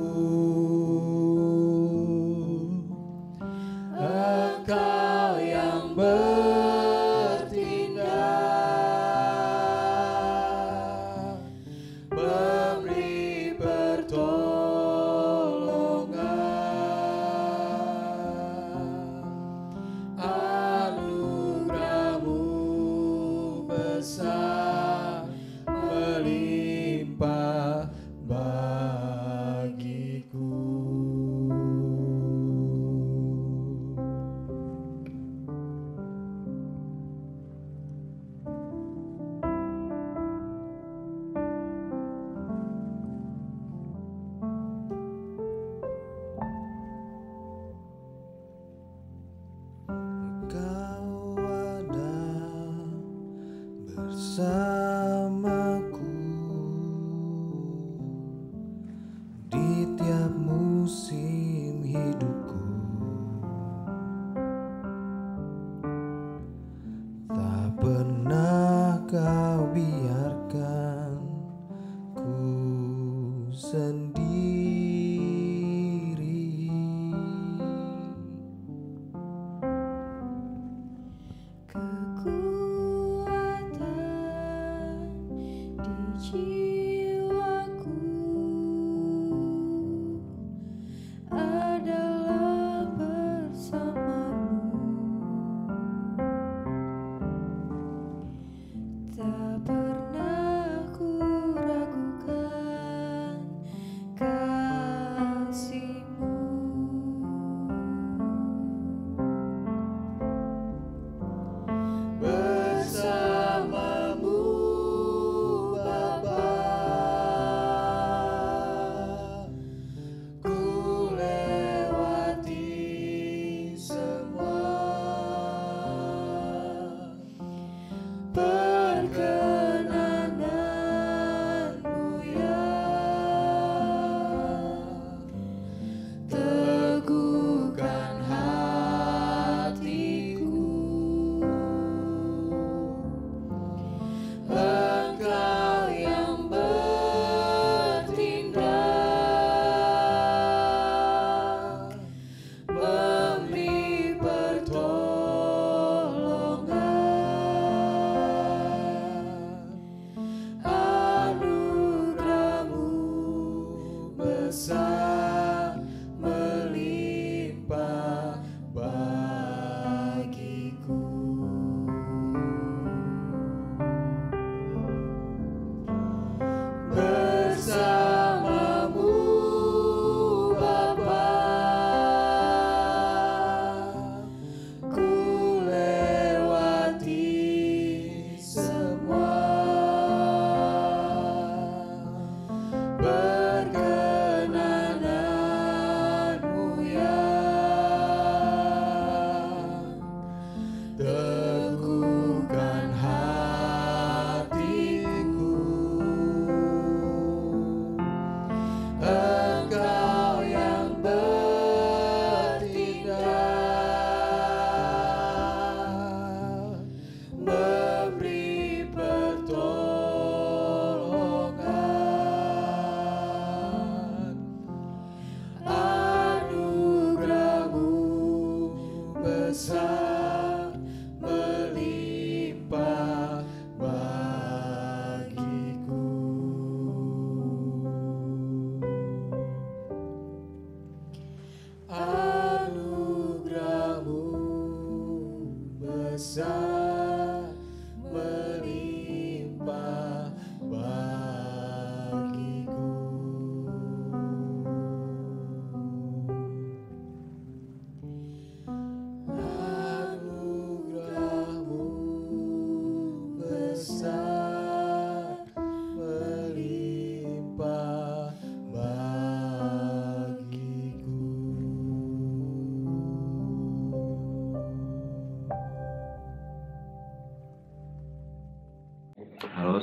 Engkau yang bertindak, memberi pertolongan,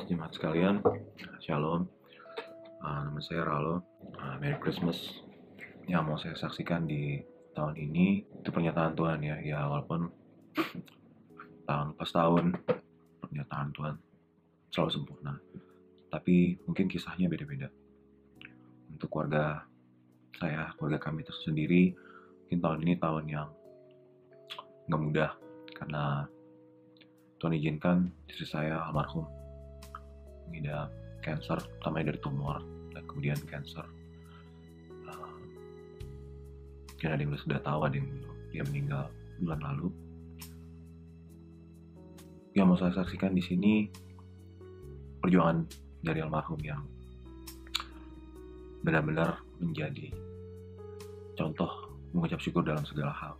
jemaat sekalian, Shalom. Nama saya Ralo. Merry Christmas. Yang mau saya saksikan di tahun ini itu pernyataan Tuhan ya. Ya walaupun tahun pas tahun pernyataan Tuhan selalu sempurna, tapi mungkin kisahnya beda-beda. Untuk keluarga saya, keluarga kami tersendiri, mungkin tahun ini tahun yang nggak mudah karena Tuhan izinkan istri saya almarhum mengidap cancer, pertamanya dari tumor dan kemudian cancer. Mungkin ada yang sudah tahu, ada yang belum. Dia meninggal bulan lalu. Yang mau saya saksikan di sini perjuangan dari almarhum yang benar-benar menjadi contoh mengucap syukur dalam segala hal.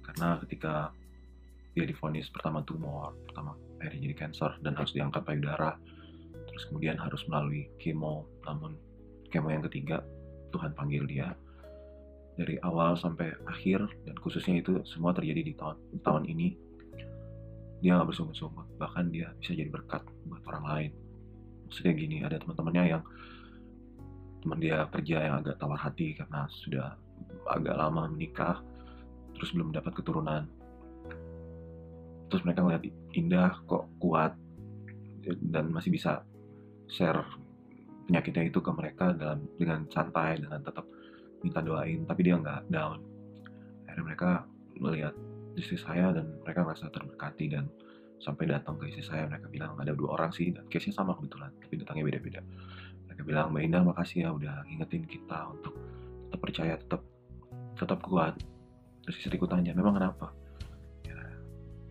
Karena ketika dia divonis pertama tumor, pertama akhirnya jadi cancer dan harus diangkat payudara, terus kemudian harus melalui kemo, namun kemo yang ketiga Tuhan panggil dia. Dari awal sampai akhir, dan khususnya itu semua terjadi di tahun ini, dia gak bersungut-sungut, bahkan dia bisa jadi berkat buat orang lain. Maksudnya gini, ada teman-temannya yang teman dia kerja yang agak tawar hati karena sudah agak lama menikah, terus belum dapat keturunan. Terus mereka ngeliat Indah kok kuat dan masih bisa share penyakitnya itu ke mereka dengan santai, dengan tetap minta doain, tapi dia nggak down. Akhirnya mereka melihat istri saya dan mereka merasa terberkati, dan sampai datang ke istri saya, mereka bilang ada 2 orang sih, dan case-nya sama kebetulan, tapi datangnya beda-beda. Mereka bilang, Mbak Indah makasih ya udah ngingetin kita untuk tetap percaya, tetap kuat. Terus istriku tanya, memang kenapa? Ya,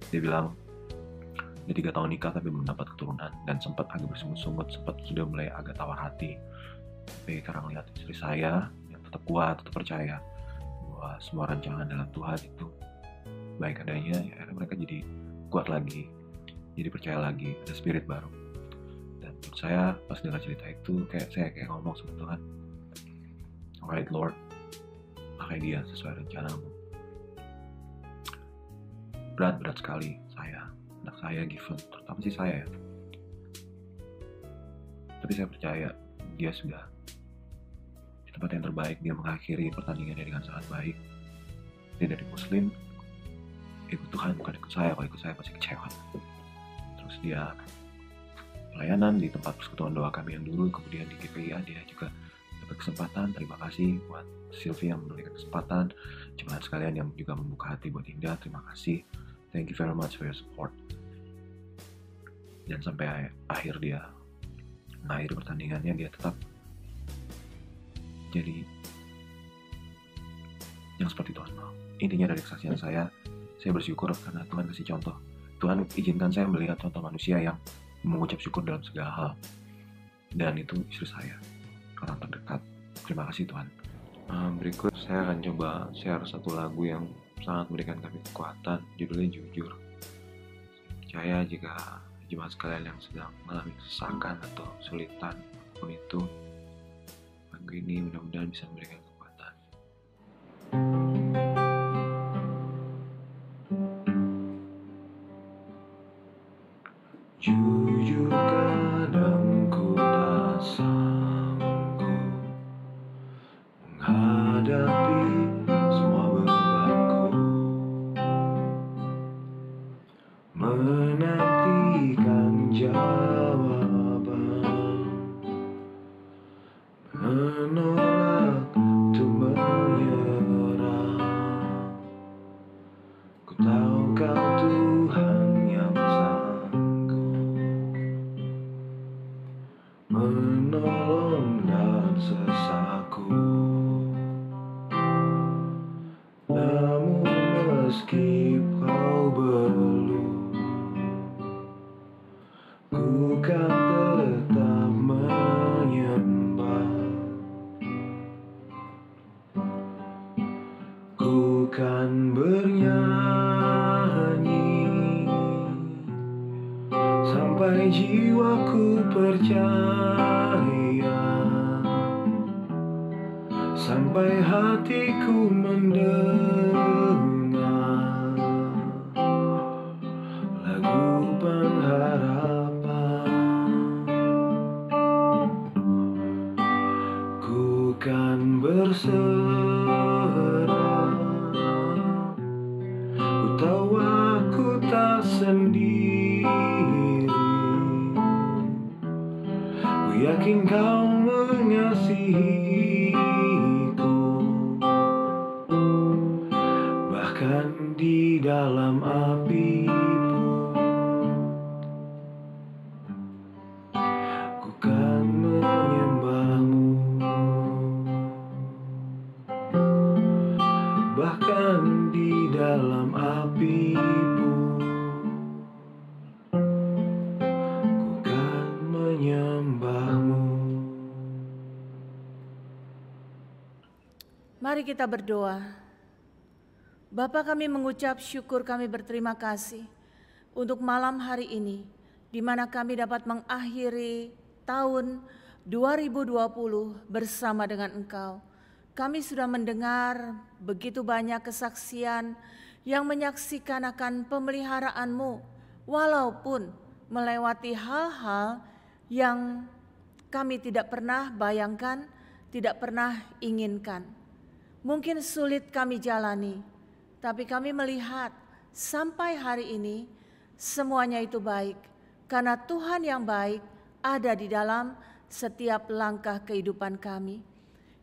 dia bilang, dia 3 tahun nikah tapi belum dapat keturunan, dan sempat agak bersungut-sungut, sempat sudah mulai agak tawar hati. Tapi karena melihat istri saya yang tetap kuat, tetap percaya bahwa semua rancangan dalam Tuhan itu baik adanya, ya akhirnya mereka jadi kuat lagi, jadi percaya lagi, ada spirit baru. Dan menurut saya pas dengar cerita itu, saya kayak ngomong sama Tuhan, alright Lord, pakai dia sesuai rencanamu. Berat sekali anak saya given, terutama sih saya ya. Tapi saya percaya dia sudah di tempat yang terbaik, dia mengakhiri pertandingannya dengan sangat baik. Dia dari Muslim, ikut Tuhan bukan ikut saya, kalau ikut saya pasti kecewa. Terus dia pelayanan di tempat persekutuan doa kami yang dulu, kemudian di GPIA dia juga dapat kesempatan. Terima kasih buat Sylvia yang memberikan kesempatan, jemaat sekalian yang juga membuka hati buat Indah, terima kasih. Thank you very much for your support. Dan sampai akhir dia mengakhiri pertandingannya, dia tetap jadi yang seperti Tuhan mau. Intinya dari kesaksian saya bersyukur karena Tuhan kasih contoh. Tuhan izinkan saya melihat contoh manusia yang mengucap syukur dalam segala hal. Dan itu istri saya, orang terdekat. Terima kasih Tuhan. Berikut saya akan coba share satu lagu yang sangat memberikan kami kekuatan, judulnya Jujur. Saya percaya jika jemaat sekalian yang sedang mengalami kesesakan atau kesulitan apapun itu, lagu ini mudah-mudahan bisa memberikan kekuatan. Jujur kadang ku tak sanggup menghadapi semua bebanku, menantikan jawaban, menolak untuk menyerah. Ku tahu Kau Tuhan yang sanggup menolong dalam sesaku. Namun meski Kau belum, ku kan tetap menyembah. Ku kan bernyanyi sampai jiwaku percaya, sampai hatiku mendengar lagu pengharapan. sendiri. Ku yakin kau mengasihiku, bahkan di dalam api pun ku kan menyembahmu, bahkan di dalam api pun ku kan menyembahmu. Mari kita berdoa. Bapa, kami mengucap syukur, kami berterima kasih untuk malam hari ini, di mana kami dapat mengakhiri tahun 2020 bersama dengan Engkau. Kami sudah mendengar begitu banyak kesaksian yang menyaksikan akan pemeliharaan-Mu, walaupun melewati hal-hal yang kami tidak pernah bayangkan, tidak pernah inginkan. Mungkin sulit kami jalani, tapi kami melihat sampai hari ini semuanya itu baik, karena Tuhan yang baik ada di dalam setiap langkah kehidupan kami.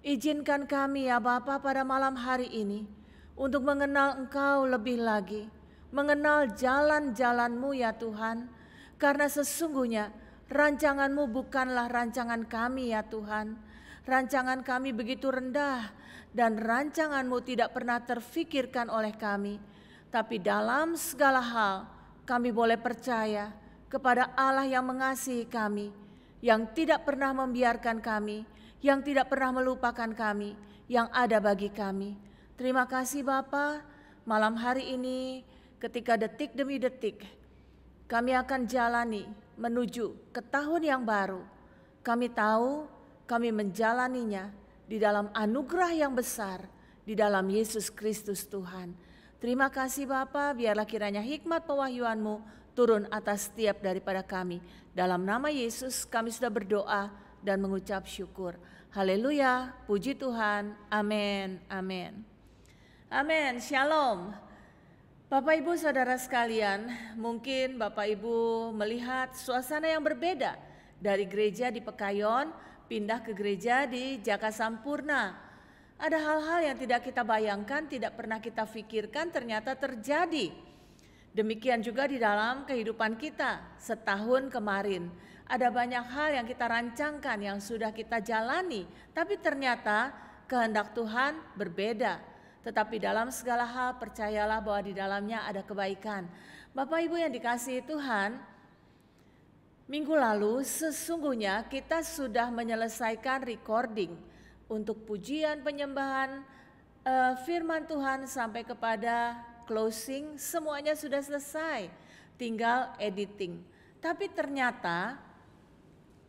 Izinkan kami ya Bapa pada malam hari ini untuk mengenal Engkau lebih lagi, mengenal jalan-jalan-Mu ya Tuhan, karena sesungguhnya rancangan-Mu bukanlah rancangan kami ya Tuhan. Rancangan kami begitu rendah dan rancangan-Mu tidak pernah terfikirkan oleh kami. Tapi dalam segala hal kami boleh percaya kepada Allah yang mengasihi kami, yang tidak pernah membiarkan kami, yang tidak pernah melupakan kami, yang ada bagi kami. Terima kasih Bapa, malam hari ini ketika detik demi detik kami akan jalani menuju ke tahun yang baru. Kami tahu kami menjalaninya di dalam anugerah yang besar, di dalam Yesus Kristus Tuhan. Terima kasih Bapa, biarlah kiranya hikmat pewahyuan-Mu turun atas setiap daripada kami. Dalam nama Yesus kami sudah berdoa dan mengucap syukur. Haleluya, puji Tuhan, amin, amin. Amin, shalom. Bapak Ibu Saudara sekalian, mungkin Bapak Ibu melihat suasana yang berbeda dari gereja di Pekayon, pindah ke gereja di Jakasampurna. Ada hal-hal yang tidak kita bayangkan, tidak pernah kita pikirkan ternyata terjadi. Demikian juga di dalam kehidupan kita setahun kemarin. Ada banyak hal yang kita rancangkan, yang sudah kita jalani, tapi ternyata kehendak Tuhan berbeda. Tetapi dalam segala hal percayalah bahwa di dalamnya ada kebaikan. Bapak Ibu yang dikasihi Tuhan, minggu lalu sesungguhnya kita sudah menyelesaikan recording untuk pujian penyembahan firman Tuhan sampai kepada closing, semuanya sudah selesai, tinggal editing. Tapi ternyata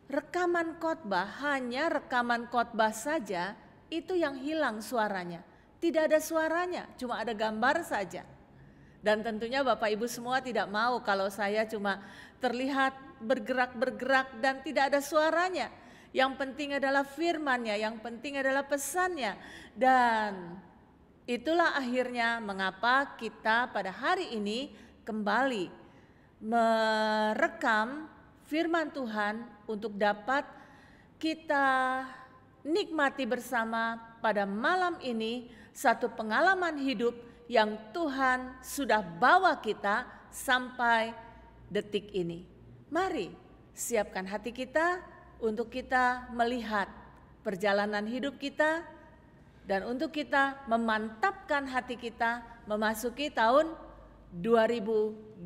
rekaman khotbah, hanya rekaman khotbah saja itu yang hilang suaranya. Tidak ada suaranya, cuma ada gambar saja. Dan tentunya Bapak Ibu semua tidak mau kalau saya cuma terlihat bergerak-bergerak dan tidak ada suaranya. Yang penting adalah firman-Nya, yang penting adalah pesan-Nya. Dan itulah akhirnya mengapa kita pada hari ini kembali merekam firman Tuhan untuk dapat kita nikmati bersama pada malam ini, satu pengalaman hidup yang Tuhan sudah bawa kita sampai detik ini. Mari siapkan hati kita untuk kita melihat perjalanan hidup kita dan untuk kita memantapkan hati kita memasuki tahun 2021.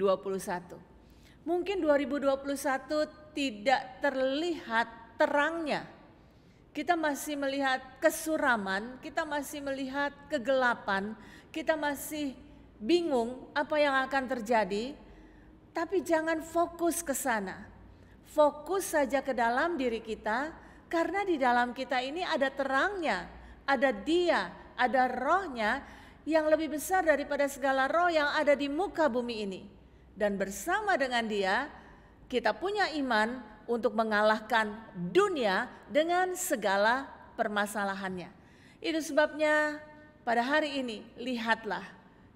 Mungkin 2021 tidak terlihat terangnya. Kita masih melihat kesuraman, kita masih melihat kegelapan, kita masih bingung apa yang akan terjadi. Tapi jangan fokus ke sana. Fokus saja ke dalam diri kita, karena di dalam kita ini ada terangnya, ada Dia, ada rohnya yang lebih besar daripada segala roh yang ada di muka bumi ini. Dan bersama dengan Dia, kita punya iman untuk mengalahkan dunia dengan segala permasalahannya. Itu sebabnya pada hari ini lihatlah,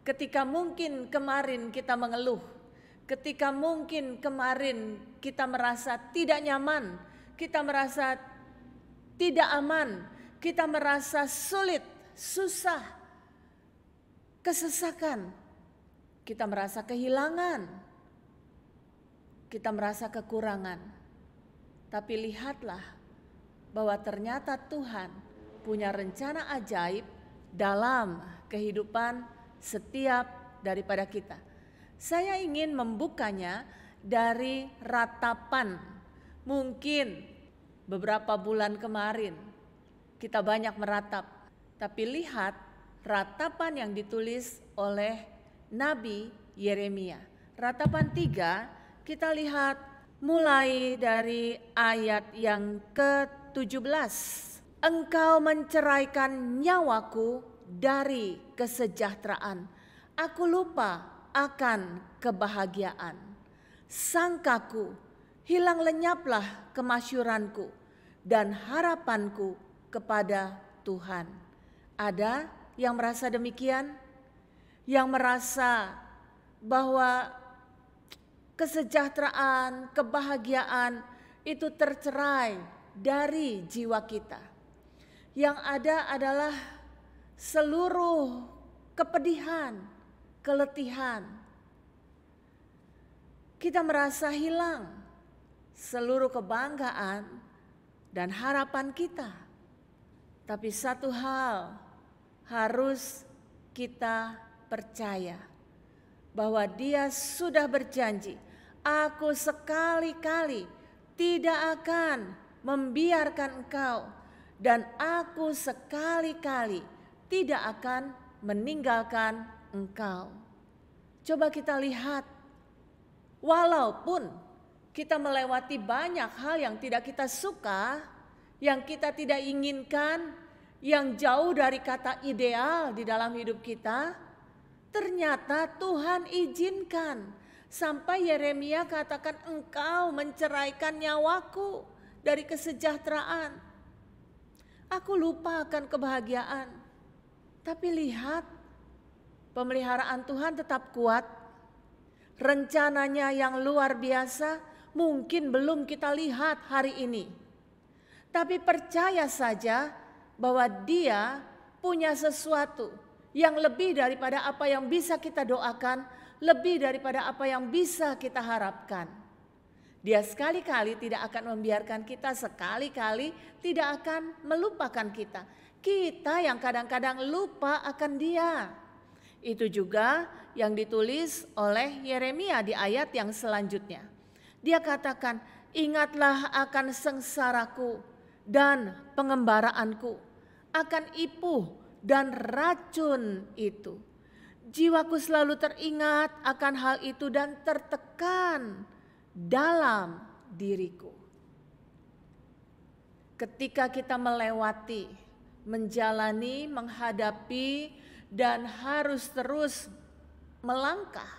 ketika mungkin kemarin kita mengeluh, Ketika mungkin kemarin kita merasa tidak nyaman, kita merasa tidak aman, kita merasa sulit, susah, kesesakan, kita merasa kehilangan, kita merasa kekurangan. Tapi lihatlah bahwa ternyata Tuhan punya rencana ajaib dalam kehidupan setiap daripada kita. Saya ingin membukanya dari ratapan. Mungkin beberapa bulan kemarin kita banyak meratap, tapi lihat ratapan yang ditulis oleh Nabi Yeremia. Ratapan 3 kita lihat mulai dari ayat yang ke-17. Engkau menceraikan nyawaku dari kesejahteraan. Aku lupa akan kebahagiaan. Sangkaku, hilang lenyaplah kemasyuranku dan harapanku kepada Tuhan. Ada yang merasa demikian? Yang merasa bahwa kesejahteraan, kebahagiaan itu tercerai dari jiwa kita. Yang ada adalah seluruh kepedihan, keletihan. Kita merasa hilang seluruh kebanggaan dan harapan kita. Tapi satu hal harus kita percaya, bahwa Dia sudah berjanji, aku sekali-kali tidak akan membiarkan engkau, dan aku sekali-kali tidak akan meninggalkan engkau. Coba kita lihat, walaupun kita melewati banyak hal yang tidak kita suka, yang kita tidak inginkan, yang jauh dari kata ideal di dalam hidup kita, ternyata Tuhan izinkan. Sampai Yeremia katakan, engkau menceraikan nyawaku dari kesejahteraan. Aku lupa akan kebahagiaan. Tapi lihat, pemeliharaan Tuhan tetap kuat. Rencananya yang luar biasa mungkin belum kita lihat hari ini. Tapi percaya saja bahwa Dia punya sesuatu yang lebih daripada apa yang bisa kita doakan, lebih daripada apa yang bisa kita harapkan. Dia sekali-kali tidak akan membiarkan kita, sekali-kali tidak akan melupakan kita. Kita yang kadang-kadang lupa akan Dia. Itu juga yang ditulis oleh Yeremia di ayat yang selanjutnya. Dia katakan, ingatlah akan sengsaraku dan pengembaraanku, akan ipuh dan racun itu. Jiwaku selalu teringat akan hal itu dan tertekan dalam diriku. Ketika kita melewati, menjalani, menghadapi, dan harus terus melangkah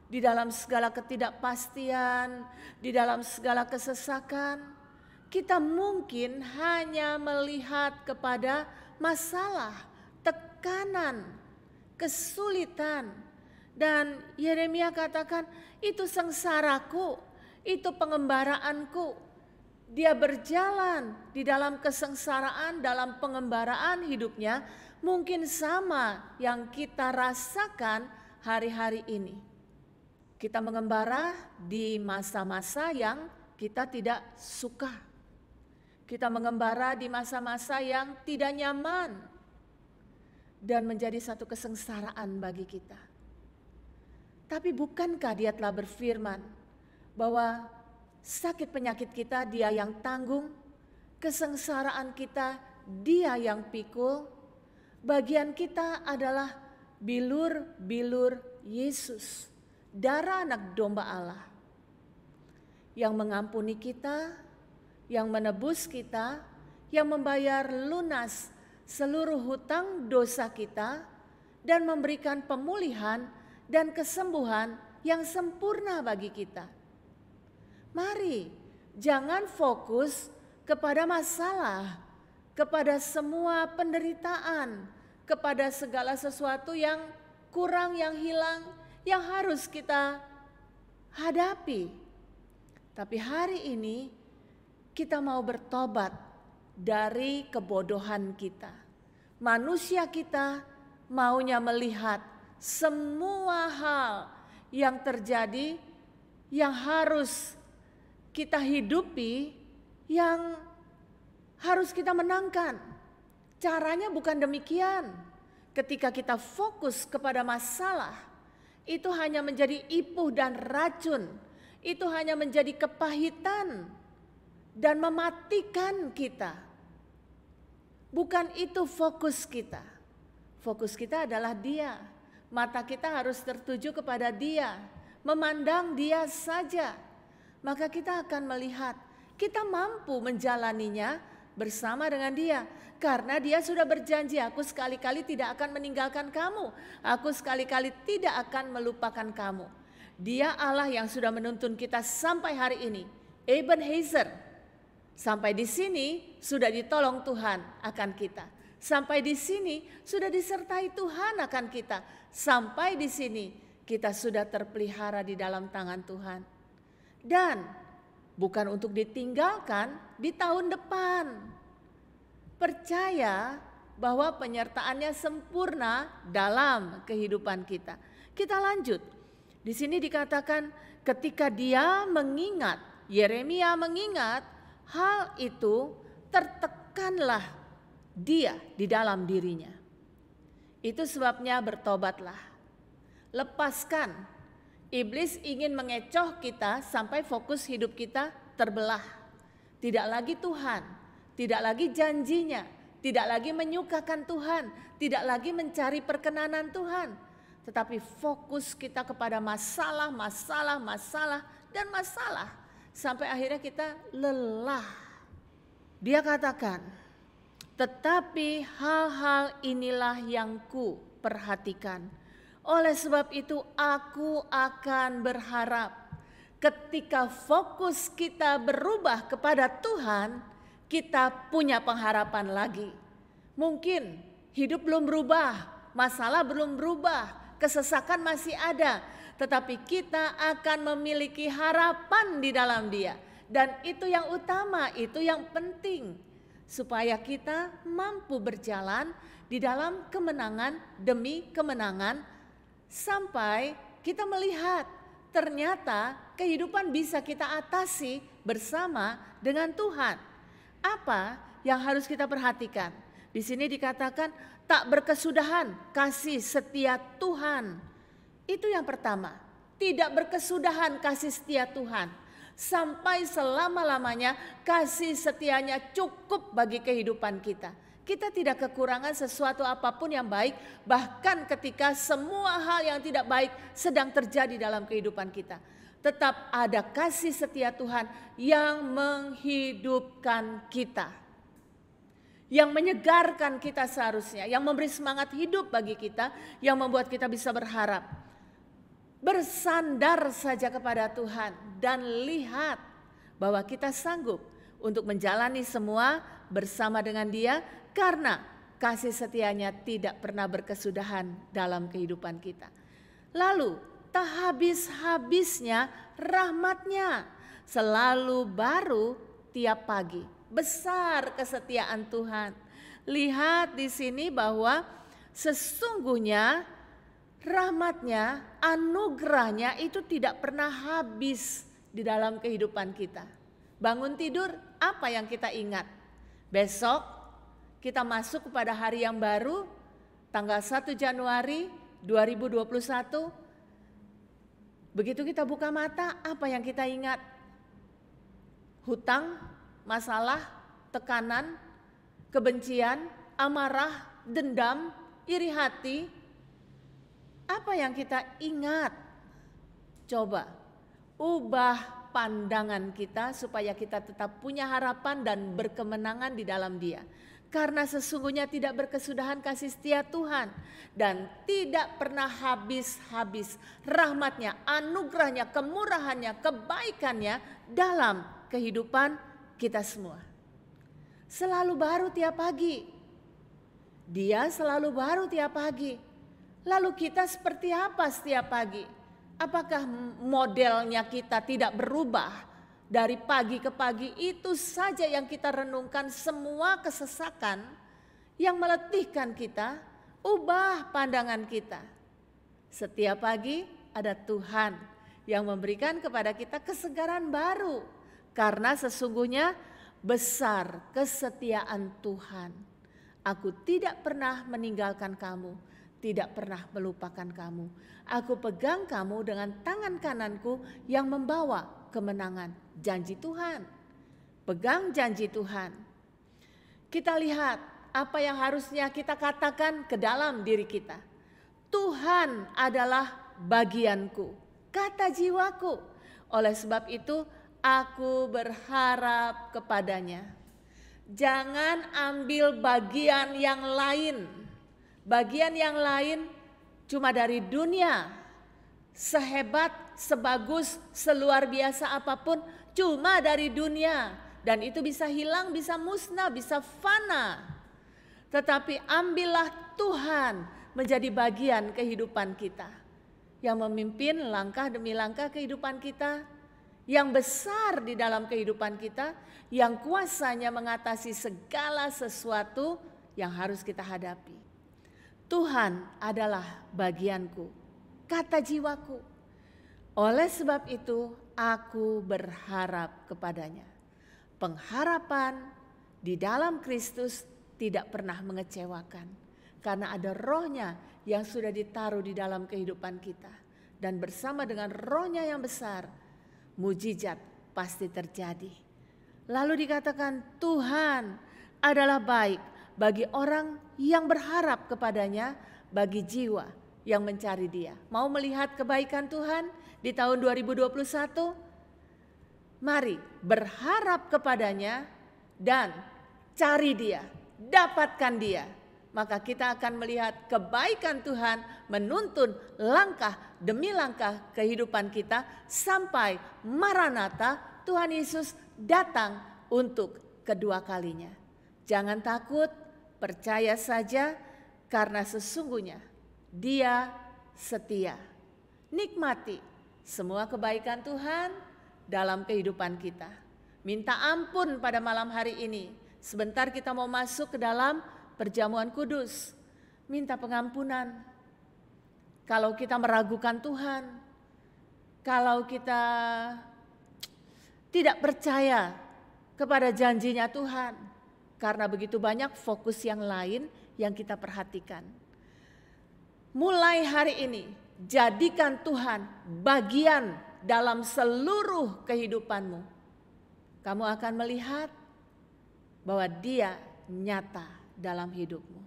di dalam segala ketidakpastian, di dalam segala kesesakan, kita mungkin hanya melihat kepada masalah, tekanan, kesulitan. Dan Yeremia katakan, itu sengsaraku, itu pengembaraanku. Dia berjalan di dalam kesengsaraan, dalam pengembaraan hidupnya, mungkin sama yang kita rasakan hari-hari ini. Kita mengembara di masa-masa yang kita tidak suka. Kita mengembara di masa-masa yang tidak nyaman dan menjadi satu kesengsaraan bagi kita. Tapi bukankah Dia telah berfirman bahwa sakit penyakit kita Dia yang tanggung, kesengsaraan kita Dia yang pikul, bagian kita adalah bilur-bilur Yesus, darah anak domba Allah, yang mengampuni kita, yang menebus kita, yang membayar lunas seluruh hutang dosa kita, dan memberikan pemulihan dan kesembuhan yang sempurna bagi kita. Mari, jangan fokus kepada masalah, kepada semua penderitaan, kepada segala sesuatu yang kurang, yang hilang, yang harus kita hadapi. Tapi hari ini kita mau bertobat dari kebodohan kita. Manusia kita maunya melihat semua hal yang terjadi, yang harus kita hidupi, yang harus kita menangkan. Caranya bukan demikian. Ketika kita fokus kepada masalah, itu hanya menjadi ipuh dan racun. Itu hanya menjadi kepahitan dan mematikan kita. Bukan itu fokus kita. Fokus kita adalah Dia. Mata kita harus tertuju kepada Dia. Memandang Dia saja. Maka kita akan melihat, kita mampu menjalaninya bersama dengan Dia. Karena Dia sudah berjanji, aku sekali-kali tidak akan meninggalkan kamu. Aku sekali-kali tidak akan melupakan kamu. Dia Allah yang sudah menuntun kita sampai hari ini. Ebenezer. Sampai di sini sudah ditolong Tuhan akan kita. Sampai di sini sudah disertai Tuhan akan kita. Sampai di sini kita sudah terpelihara di dalam tangan Tuhan. Dan bukan untuk ditinggalkan di tahun depan. Percaya bahwa penyertaannya sempurna dalam kehidupan kita. Kita lanjut. Di sini dikatakan ketika dia mengingat, Yeremia mengingat, hal itu tertekanlah dia di dalam dirinya. Itu sebabnya bertobatlah. Lepaskan. Iblis ingin mengecoh kita sampai fokus hidup kita terbelah. Tidak lagi Tuhan, tidak lagi janjinya, tidak lagi menyukakan Tuhan, tidak lagi mencari perkenanan Tuhan. Tetapi fokus kita kepada masalah, dan masalah. Sampai akhirnya kita lelah. Dia katakan, tetapi hal-hal inilah yang ku perhatikan. Oleh sebab itu aku akan berharap ketika fokus kita berubah kepada Tuhan, kita punya pengharapan lagi. Mungkin hidup belum berubah, masalah belum berubah, kesesakan masih ada. Tetapi kita akan memiliki harapan di dalam Dia. Dan itu yang utama, itu yang penting. Supaya kita mampu berjalan di dalam kemenangan demi kemenangan. Sampai kita melihat ternyata kehidupan bisa kita atasi bersama dengan Tuhan. Apa yang harus kita perhatikan? Di sini dikatakan tak berkesudahan kasih setia Tuhan. Itu yang pertama, tidak berkesudahan kasih setia Tuhan. Sampai selama-lamanya kasih setianya cukup bagi kehidupan kita. Kita tidak kekurangan sesuatu apapun yang baik, bahkan ketika semua hal yang tidak baik sedang terjadi dalam kehidupan kita. Tetap ada kasih setia Tuhan yang menghidupkan kita. Yang menyegarkan kita seharusnya, yang memberi semangat hidup bagi kita, yang membuat kita bisa berharap. Bersandar saja kepada Tuhan dan lihat bahwa kita sanggup untuk menjalani semua bersama dengan Dia karena kasih setianya tidak pernah berkesudahan dalam kehidupan kita. Lalu tak habis-habisnya rahmat-Nya selalu baru tiap pagi. Besar kesetiaan Tuhan. Lihat di sini bahwa sesungguhnya rahmat-Nya, anugerah-Nya itu tidak pernah habis di dalam kehidupan kita. Bangun tidur, apa yang kita ingat? Besok kita masuk kepada hari yang baru, tanggal 1 Januari 2021. Begitu kita buka mata, apa yang kita ingat? Hutang, masalah, tekanan, kebencian, amarah, dendam, iri hati. Apa yang kita ingat? Coba ubah pandangan kita supaya kita tetap punya harapan dan berkemenangan di dalam Dia. Karena sesungguhnya tidak berkesudahan kasih setia Tuhan. Dan tidak pernah habis-habis rahmat-Nya, anugerah-Nya, kemurahan-Nya, kebaikan-Nya dalam kehidupan kita semua. Selalu baru tiap pagi. Dia selalu baru tiap pagi. Lalu kita seperti apa setiap pagi? Apakah modelnya kita tidak berubah dari pagi ke pagi? Itu saja yang kita renungkan, semua kesesakan yang meletihkan kita. Ubah pandangan kita. Setiap pagi ada Tuhan yang memberikan kepada kita kesegaran baru. Karena sesungguhnya besar kesetiaan Tuhan. Aku tidak pernah meninggalkan kamu, tidak pernah melupakan kamu. Aku pegang kamu dengan tangan kananku yang membawa kemenangan. Janji Tuhan. Pegang janji Tuhan. Kita lihat apa yang harusnya kita katakan ke dalam diri kita. Tuhan adalah bagianku, kata jiwaku. Oleh sebab itu aku berharap kepadanya. Jangan ambil bagian yang lain. Bagian yang lain cuma dari dunia. Sehebat, sebagus, seluar biasa apapun cuma dari dunia. Dan itu bisa hilang, bisa musnah, bisa fana. Tetapi ambillah Tuhan menjadi bagian kehidupan kita. Yang memimpin langkah demi langkah kehidupan kita. Yang besar di dalam kehidupan kita. Yang kuasanya mengatasi segala sesuatu yang harus kita hadapi. Tuhan adalah bagianku, kata jiwaku. Oleh sebab itu aku berharap kepadanya. Pengharapan di dalam Kristus tidak pernah mengecewakan. Karena ada rohnya yang sudah ditaruh di dalam kehidupan kita. Dan bersama dengan rohnya yang besar, mujizat pasti terjadi. Lalu dikatakan Tuhan adalah baik bagi orang yang berharap kepadanya, bagi jiwa yang mencari Dia. Mau melihat kebaikan Tuhan di tahun 2021? Mari berharap kepadanya dan cari Dia, dapatkan Dia. Maka kita akan melihat kebaikan Tuhan menuntun langkah demi langkah kehidupan kita sampai Maranatha, Tuhan Yesus datang untuk kedua kalinya. Jangan takut, percaya saja karena sesungguhnya Dia setia. Nikmati semua kebaikan Tuhan dalam kehidupan kita. Minta ampun pada malam hari ini. Sebentar kita mau masuk ke dalam perjamuan kudus. Minta pengampunan. Kalau kita meragukan Tuhan, kalau kita tidak percaya kepada janjinya Tuhan, karena begitu banyak fokus yang lain yang kita perhatikan. Mulai hari ini, jadikan Tuhan bagian dalam seluruh kehidupanmu. Kamu akan melihat bahwa Dia nyata dalam hidupmu.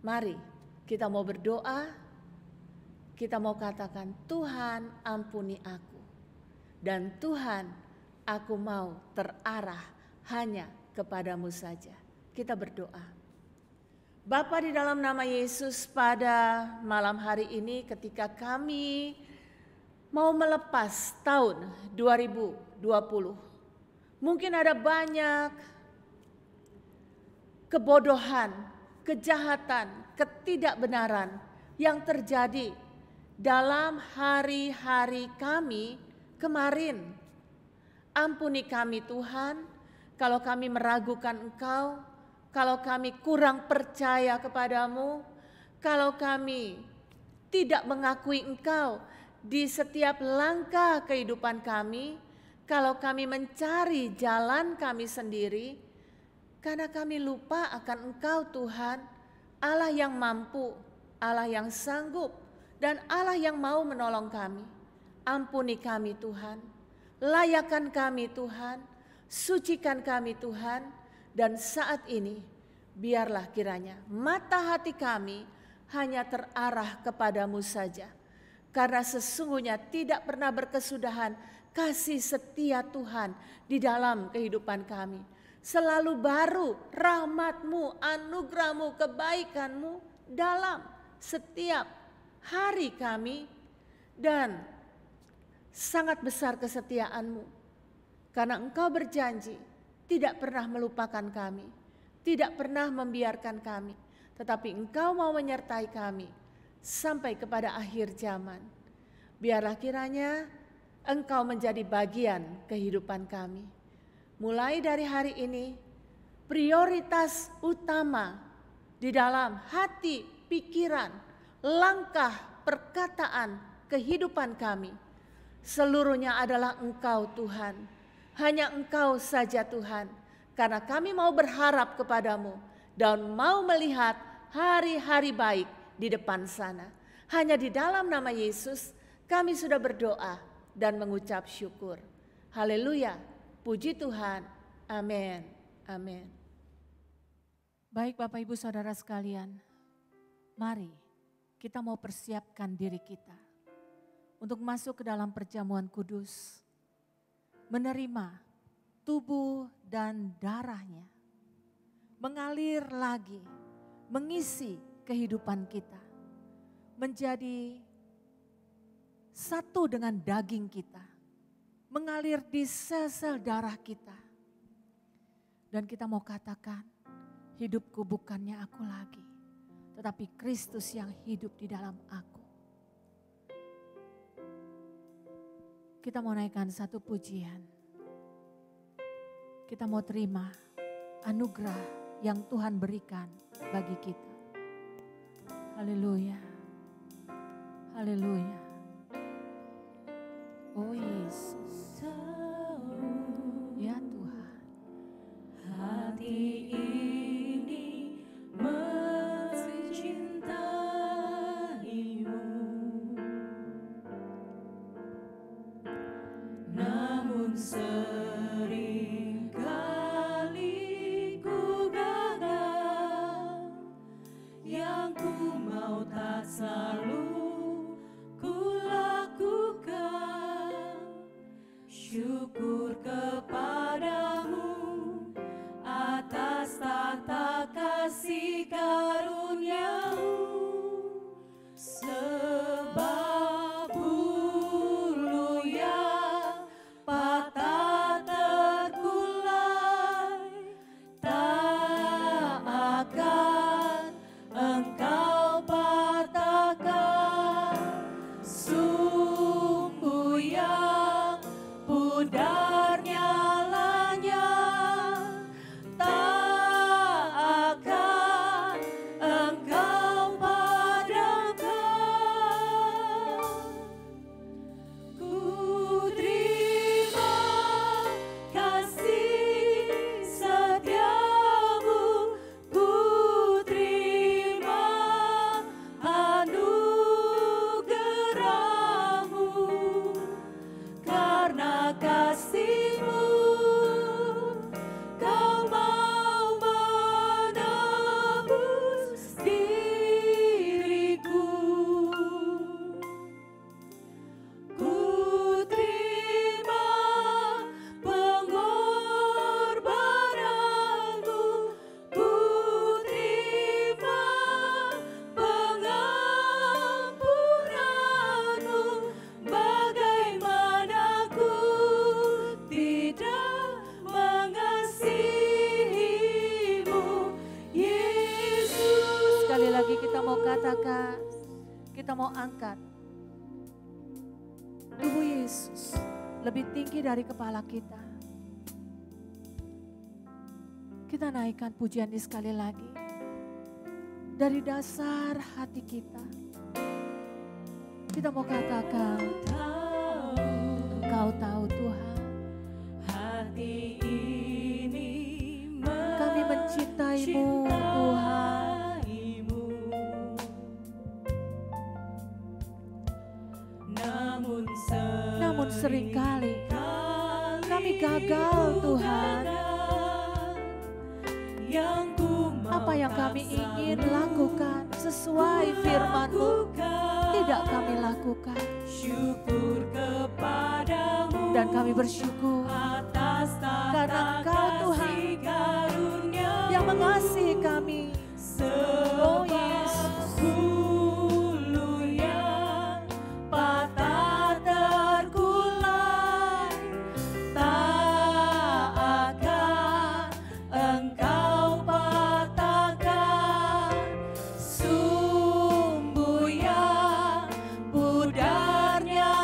Mari kita mau berdoa, kita mau katakan, Tuhan ampuni aku. Dan Tuhan, aku mau terarah hanya kepadamu saja. Kita berdoa. Bapa, di dalam nama Yesus, pada malam hari ini ketika kami mau melepas tahun 2020. Mungkin ada banyak kebodohan, kejahatan, ketidakbenaran yang terjadi dalam hari-hari kami kemarin. Ampuni kami Tuhan, kalau kami meragukan Engkau, kalau kami kurang percaya kepadamu, kalau kami tidak mengakui Engkau di setiap langkah kehidupan kami, kalau kami mencari jalan kami sendiri, karena kami lupa akan Engkau Tuhan, Allah yang mampu, Allah yang sanggup, dan Allah yang mau menolong kami. Ampuni kami Tuhan, layakan kami Tuhan, sucikan kami Tuhan, dan saat ini biarlah kiranya mata hati kami hanya terarah kepadamu saja. Karena sesungguhnya tidak pernah berkesudahan kasih setia Tuhan di dalam kehidupan kami. Selalu baru rahmat-Mu, anugerah-Mu, kebaikan-Mu dalam setiap hari kami. Dan sangat besar kesetiaan-Mu. Karena Engkau berjanji tidak pernah melupakan kami, tidak pernah membiarkan kami. Tetapi Engkau mau menyertai kami sampai kepada akhir zaman. Biarlah kiranya Engkau menjadi bagian kehidupan kami. Mulai dari hari ini, prioritas utama di dalam hati, pikiran, langkah, perkataan, kehidupan kami, seluruhnya adalah Engkau Tuhan. Hanya Engkau saja Tuhan, karena kami mau berharap kepadamu dan mau melihat hari-hari baik di depan sana. Hanya di dalam nama Yesus kami sudah berdoa dan mengucap syukur. Haleluya, puji Tuhan, amin, amin. Baik Bapak Ibu Saudara sekalian, mari kita mau persiapkan diri kita untuk masuk ke dalam perjamuan kudus, menerima tubuh dan darahnya, mengalir lagi, mengisi kehidupan kita, menjadi satu dengan daging kita, mengalir di sel-sel darah kita. Dan kita mau katakan, hidupku bukannya aku lagi, tetapi Kristus yang hidup di dalam aku. Kita mau naikkan satu pujian. Kita mau terima anugerah yang Tuhan berikan bagi kita. Haleluya. Haleluya. Oh Yesus, ya Tuhan, hati ini mencintaimu, namun seringkali ku gagal, yang ku mau tak selalu syukur kepadamu atas tata kasih karuniamu, sebab bulu yang patah terkulai tak akan engkau patahkan, sumbu yang pudar nyalanya tak akan engkau padamkan. Ku terima kasih setiamu, ku terima anugerahmu, karena kasih-Mu Kau mau menebus diriku. Ku terima pengorbananmu, ku terima pengampunanmu, bagaimana ku tidak mengasihimu, Yesus. Sekali lagi kita mau katakan, kita mau angkat tubuh Yesus lebih tinggi dari kepala kita. Kita naikkan pujian ini sekali lagi dari dasar hati kita. Kita mau katakan, Engkau tahu Tuhan, Hati ini kami mencintai-Mu Tuhan. Namun seringkali kami gagal Tuhan. Apa yang kami ingin lakukan sesuai firman-Mu tidak kami lakukan. Dan kami bersyukur karena Engkau Tuhan yang mengasihi kami. Oh Yesus, bulu yang patah terkulai tak akan engkau patahkan, sumbu yang pudarnya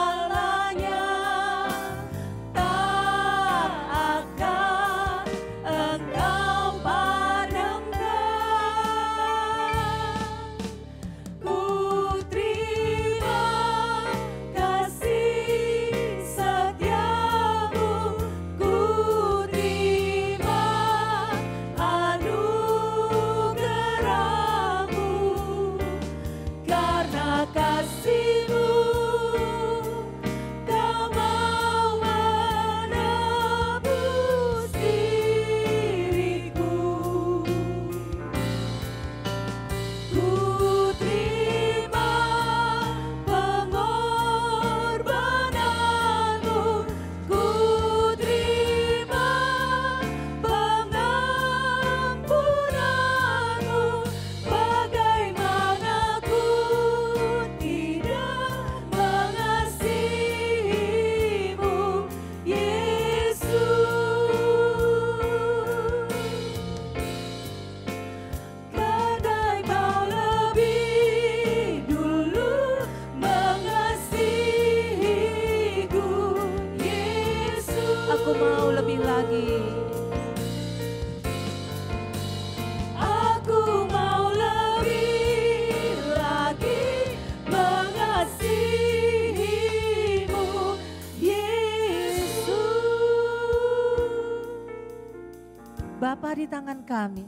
Bapa, di tangan kami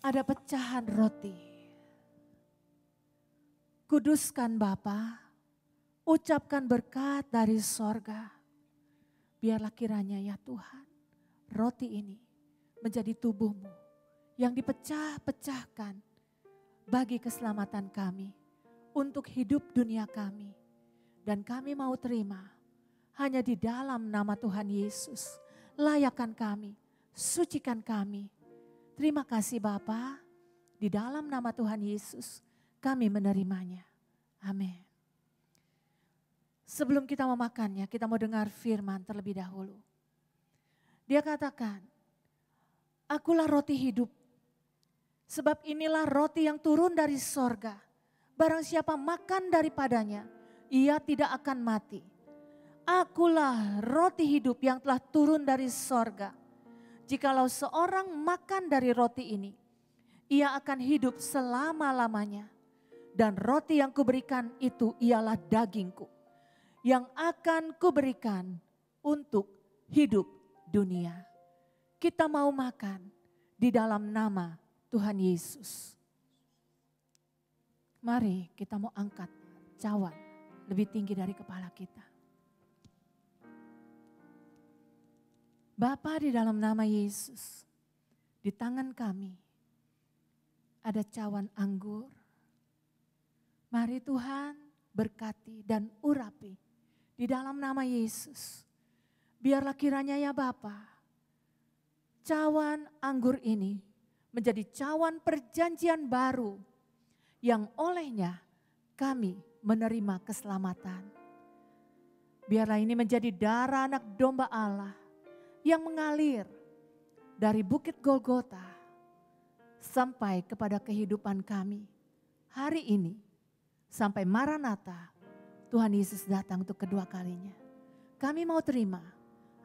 ada pecahan roti. Kuduskan Bapa, ucapkan berkat dari sorga. Biarlah kiranya ya Tuhan, roti ini menjadi tubuh-Mu yang dipecah-pecahkan bagi keselamatan kami, untuk hidup dunia kami. Dan kami mau terima hanya di dalam nama Tuhan Yesus. Layakkan kami, sucikan kami. Terima kasih Bapa, di dalam nama Tuhan Yesus kami menerimanya. Amin. Sebelum kita memakannya, kita mau dengar firman terlebih dahulu. Dia katakan, akulah roti hidup. Sebab inilah roti yang turun dari sorga. Barang siapa makan daripadanya, ia tidak akan mati. Akulah roti hidup yang telah turun dari sorga. Jikalau seorang makan dari roti ini, ia akan hidup selama-lamanya. Dan roti yang kuberikan itu ialah dagingku, yang akan kuberikan untuk hidup dunia. Kita mau makan di dalam nama Tuhan Yesus. Mari kita mau angkat cawan lebih tinggi dari kepala kita. Bapa, di dalam nama Yesus, di tangan kami ada cawan anggur. Mari Tuhan berkati dan urapi di dalam nama Yesus. Biarlah kiranya ya Bapa, cawan anggur ini menjadi cawan perjanjian baru yang olehnya kami menerima keselamatan. Biarlah ini menjadi darah anak domba Allah yang mengalir dari Bukit Golgota sampai kepada kehidupan kami hari ini. Sampai Maranatha, Tuhan Yesus datang untuk kedua kalinya. Kami mau terima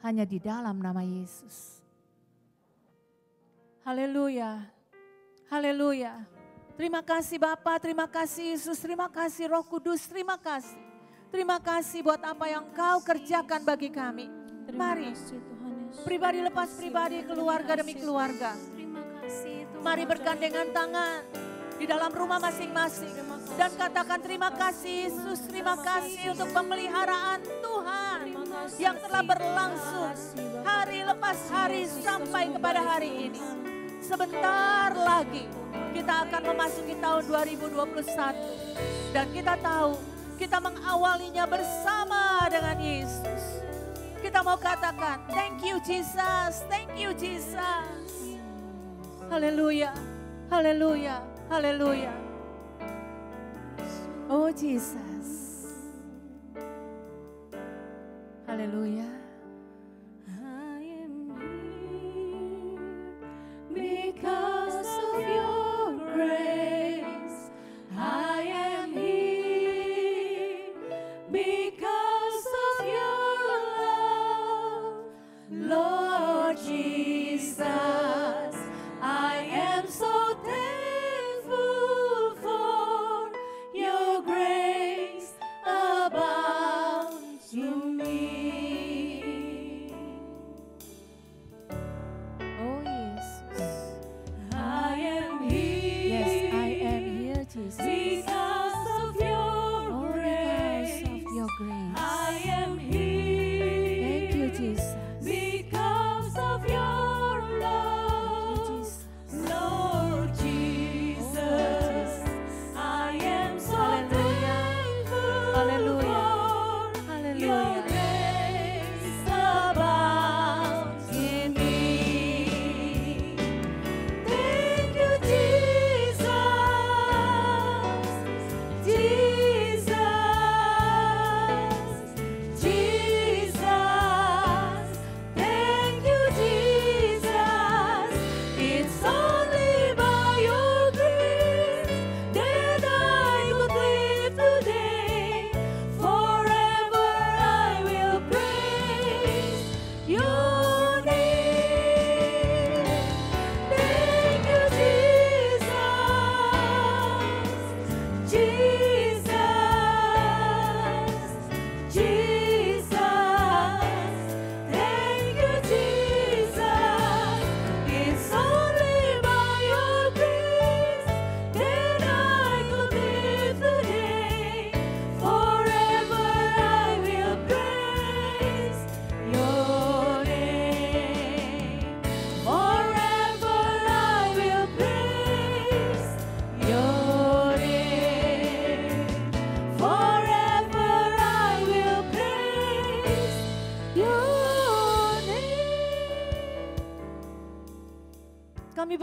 hanya di dalam nama Yesus. Haleluya, haleluya. Terima kasih Bapa, terima kasih Yesus, terima kasih Roh Kudus, terima kasih. Terima kasih buat apa yang Kau kerjakan bagi kami. Mari, pribadi lepas pribadi, keluarga demi keluarga. Mari bergandengan tangan di dalam rumah masing-masing. Dan katakan terima kasih Yesus, terima kasih untuk pemeliharaan Tuhan yang telah berlangsung hari lepas hari sampai kepada hari ini. Sebentar lagi kita akan memasuki tahun 2021. Dan kita tahu kita mengawalinya bersama dengan Yesus. Kita mau katakan thank you Jesus, thank you Jesus. Haleluya, haleluya, haleluya. Oh Jesus. Haleluya. Because of your grace, I am here. Because of your love, Lord Jesus, I am so thankful for your grace abounds to me. Oh Jesus. I am here. Yes, I am here Jesus. Because of your Oh, grace, because of your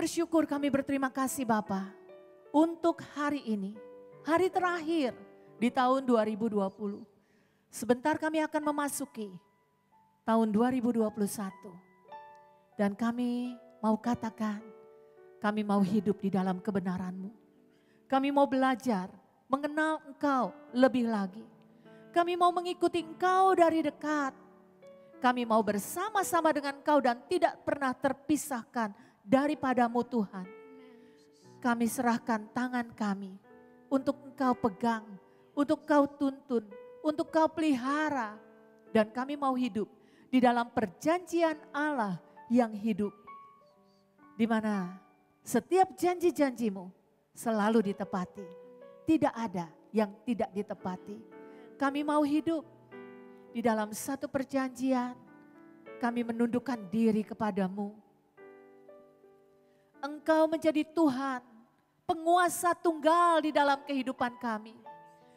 bersyukur, kami berterima kasih Bapa untuk hari ini, hari terakhir di tahun 2020. Sebentar kami akan memasuki tahun 2021. Dan kami mau katakan, kami mau hidup di dalam kebenaran-Mu. Kami mau belajar mengenal Engkau lebih lagi. Kami mau mengikuti Engkau dari dekat. Kami mau bersama-sama dengan Engkau dan tidak pernah terpisahkan daripada-Mu Tuhan. Kami serahkan tangan kami untuk Engkau pegang, untuk Engkau tuntun, untuk Engkau pelihara. Dan kami mau hidup di dalam perjanjian Allah yang hidup. Di mana setiap janji-janji-Mu selalu ditepati. Tidak ada yang tidak ditepati. Kami mau hidup di dalam satu perjanjian. Kami menundukkan diri kepadamu. Engkau menjadi Tuhan, penguasa tunggal di dalam kehidupan kami.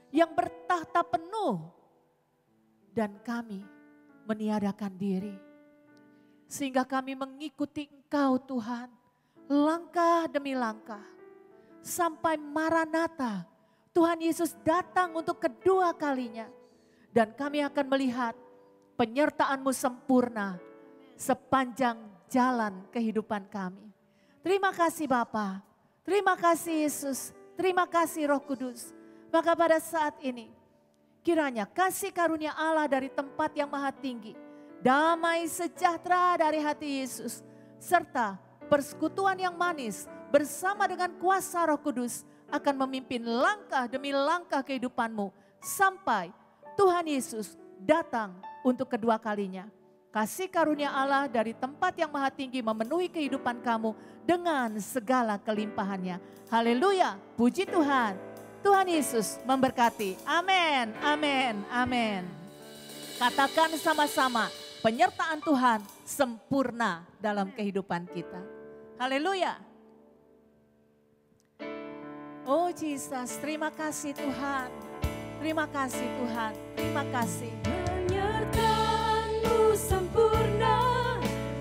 Yang bertahta penuh. Dan kami meniadakan diri. Sehingga kami mengikuti Engkau Tuhan. Langkah demi langkah. Sampai Maranatha. Tuhan Yesus datang untuk kedua kalinya. Dan kami akan melihat penyertaan-Mu sempurna sepanjang jalan kehidupan kami. Terima kasih Bapa, terima kasih Yesus, terima kasih Roh Kudus. Maka pada saat ini, kiranya kasih karunia Allah dari tempat yang maha tinggi, damai sejahtera dari hati Yesus, serta persekutuan yang manis bersama dengan kuasa Roh Kudus akan memimpin langkah demi langkah kehidupanmu sampai Tuhan Yesus datang untuk kedua kalinya. Kasih karunia Allah dari tempat yang maha tinggi memenuhi kehidupan kamu dengan segala kelimpahannya. Haleluya, puji Tuhan. Tuhan Yesus memberkati. Amin, amin, amin. Katakan sama-sama, penyertaan Tuhan sempurna dalam kehidupan kita. Haleluya. Oh Jesus, terima kasih Tuhan. Terima kasih Tuhan, terima kasih. Penyertaan-Mu sempurna,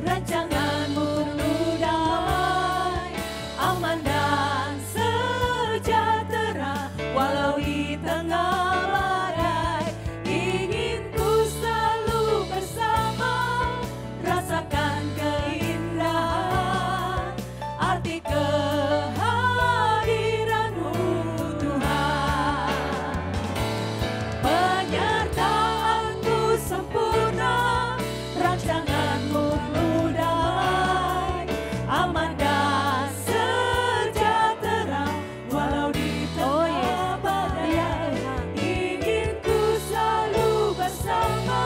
rancangan-Mu penuh damai, aman dan sejahtera, walau di tengah badai. Ingin ku selalu bersama, rasakan keindahan, arti kehadiran-Mu Tuhan. Penyertaan-Mu sempurna, rancangan-Mu penuh damai, aman dan sejahtera, walau di tengah badai. Ingin ku selalu bersama,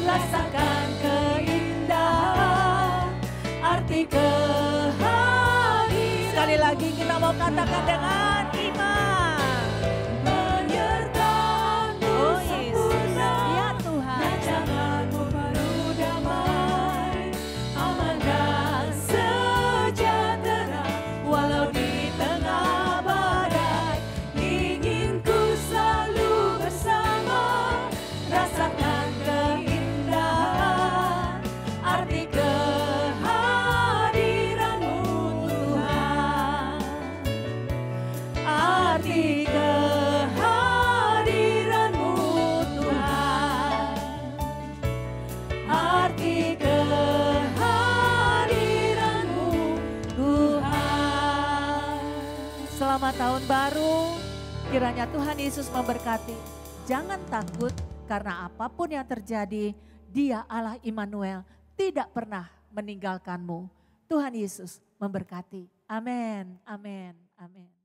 rasakan keindahan, arti kehadiran. Sekali lagi kita mau katakan dengan iman. Penyertaan-Mu sempurna, Ya Tuhan. rancangan-Mu penuh damai, aman dan sejahtera, walau di tengah badai. Ingin ku selalu bersama, rasakan keindahan, arti kehadiran-Mu Tuhan. Arti kehadiran-Mu Tuhan. Arti kehadiran-Mu Tuhan. Selamat tahun baru, kiranya Tuhan Yesus memberkati. Jangan takut karena apapun yang terjadi, Dia Allah Immanuel tidak pernah meninggalkanmu. Tuhan Yesus memberkati. Amin, amin, amin.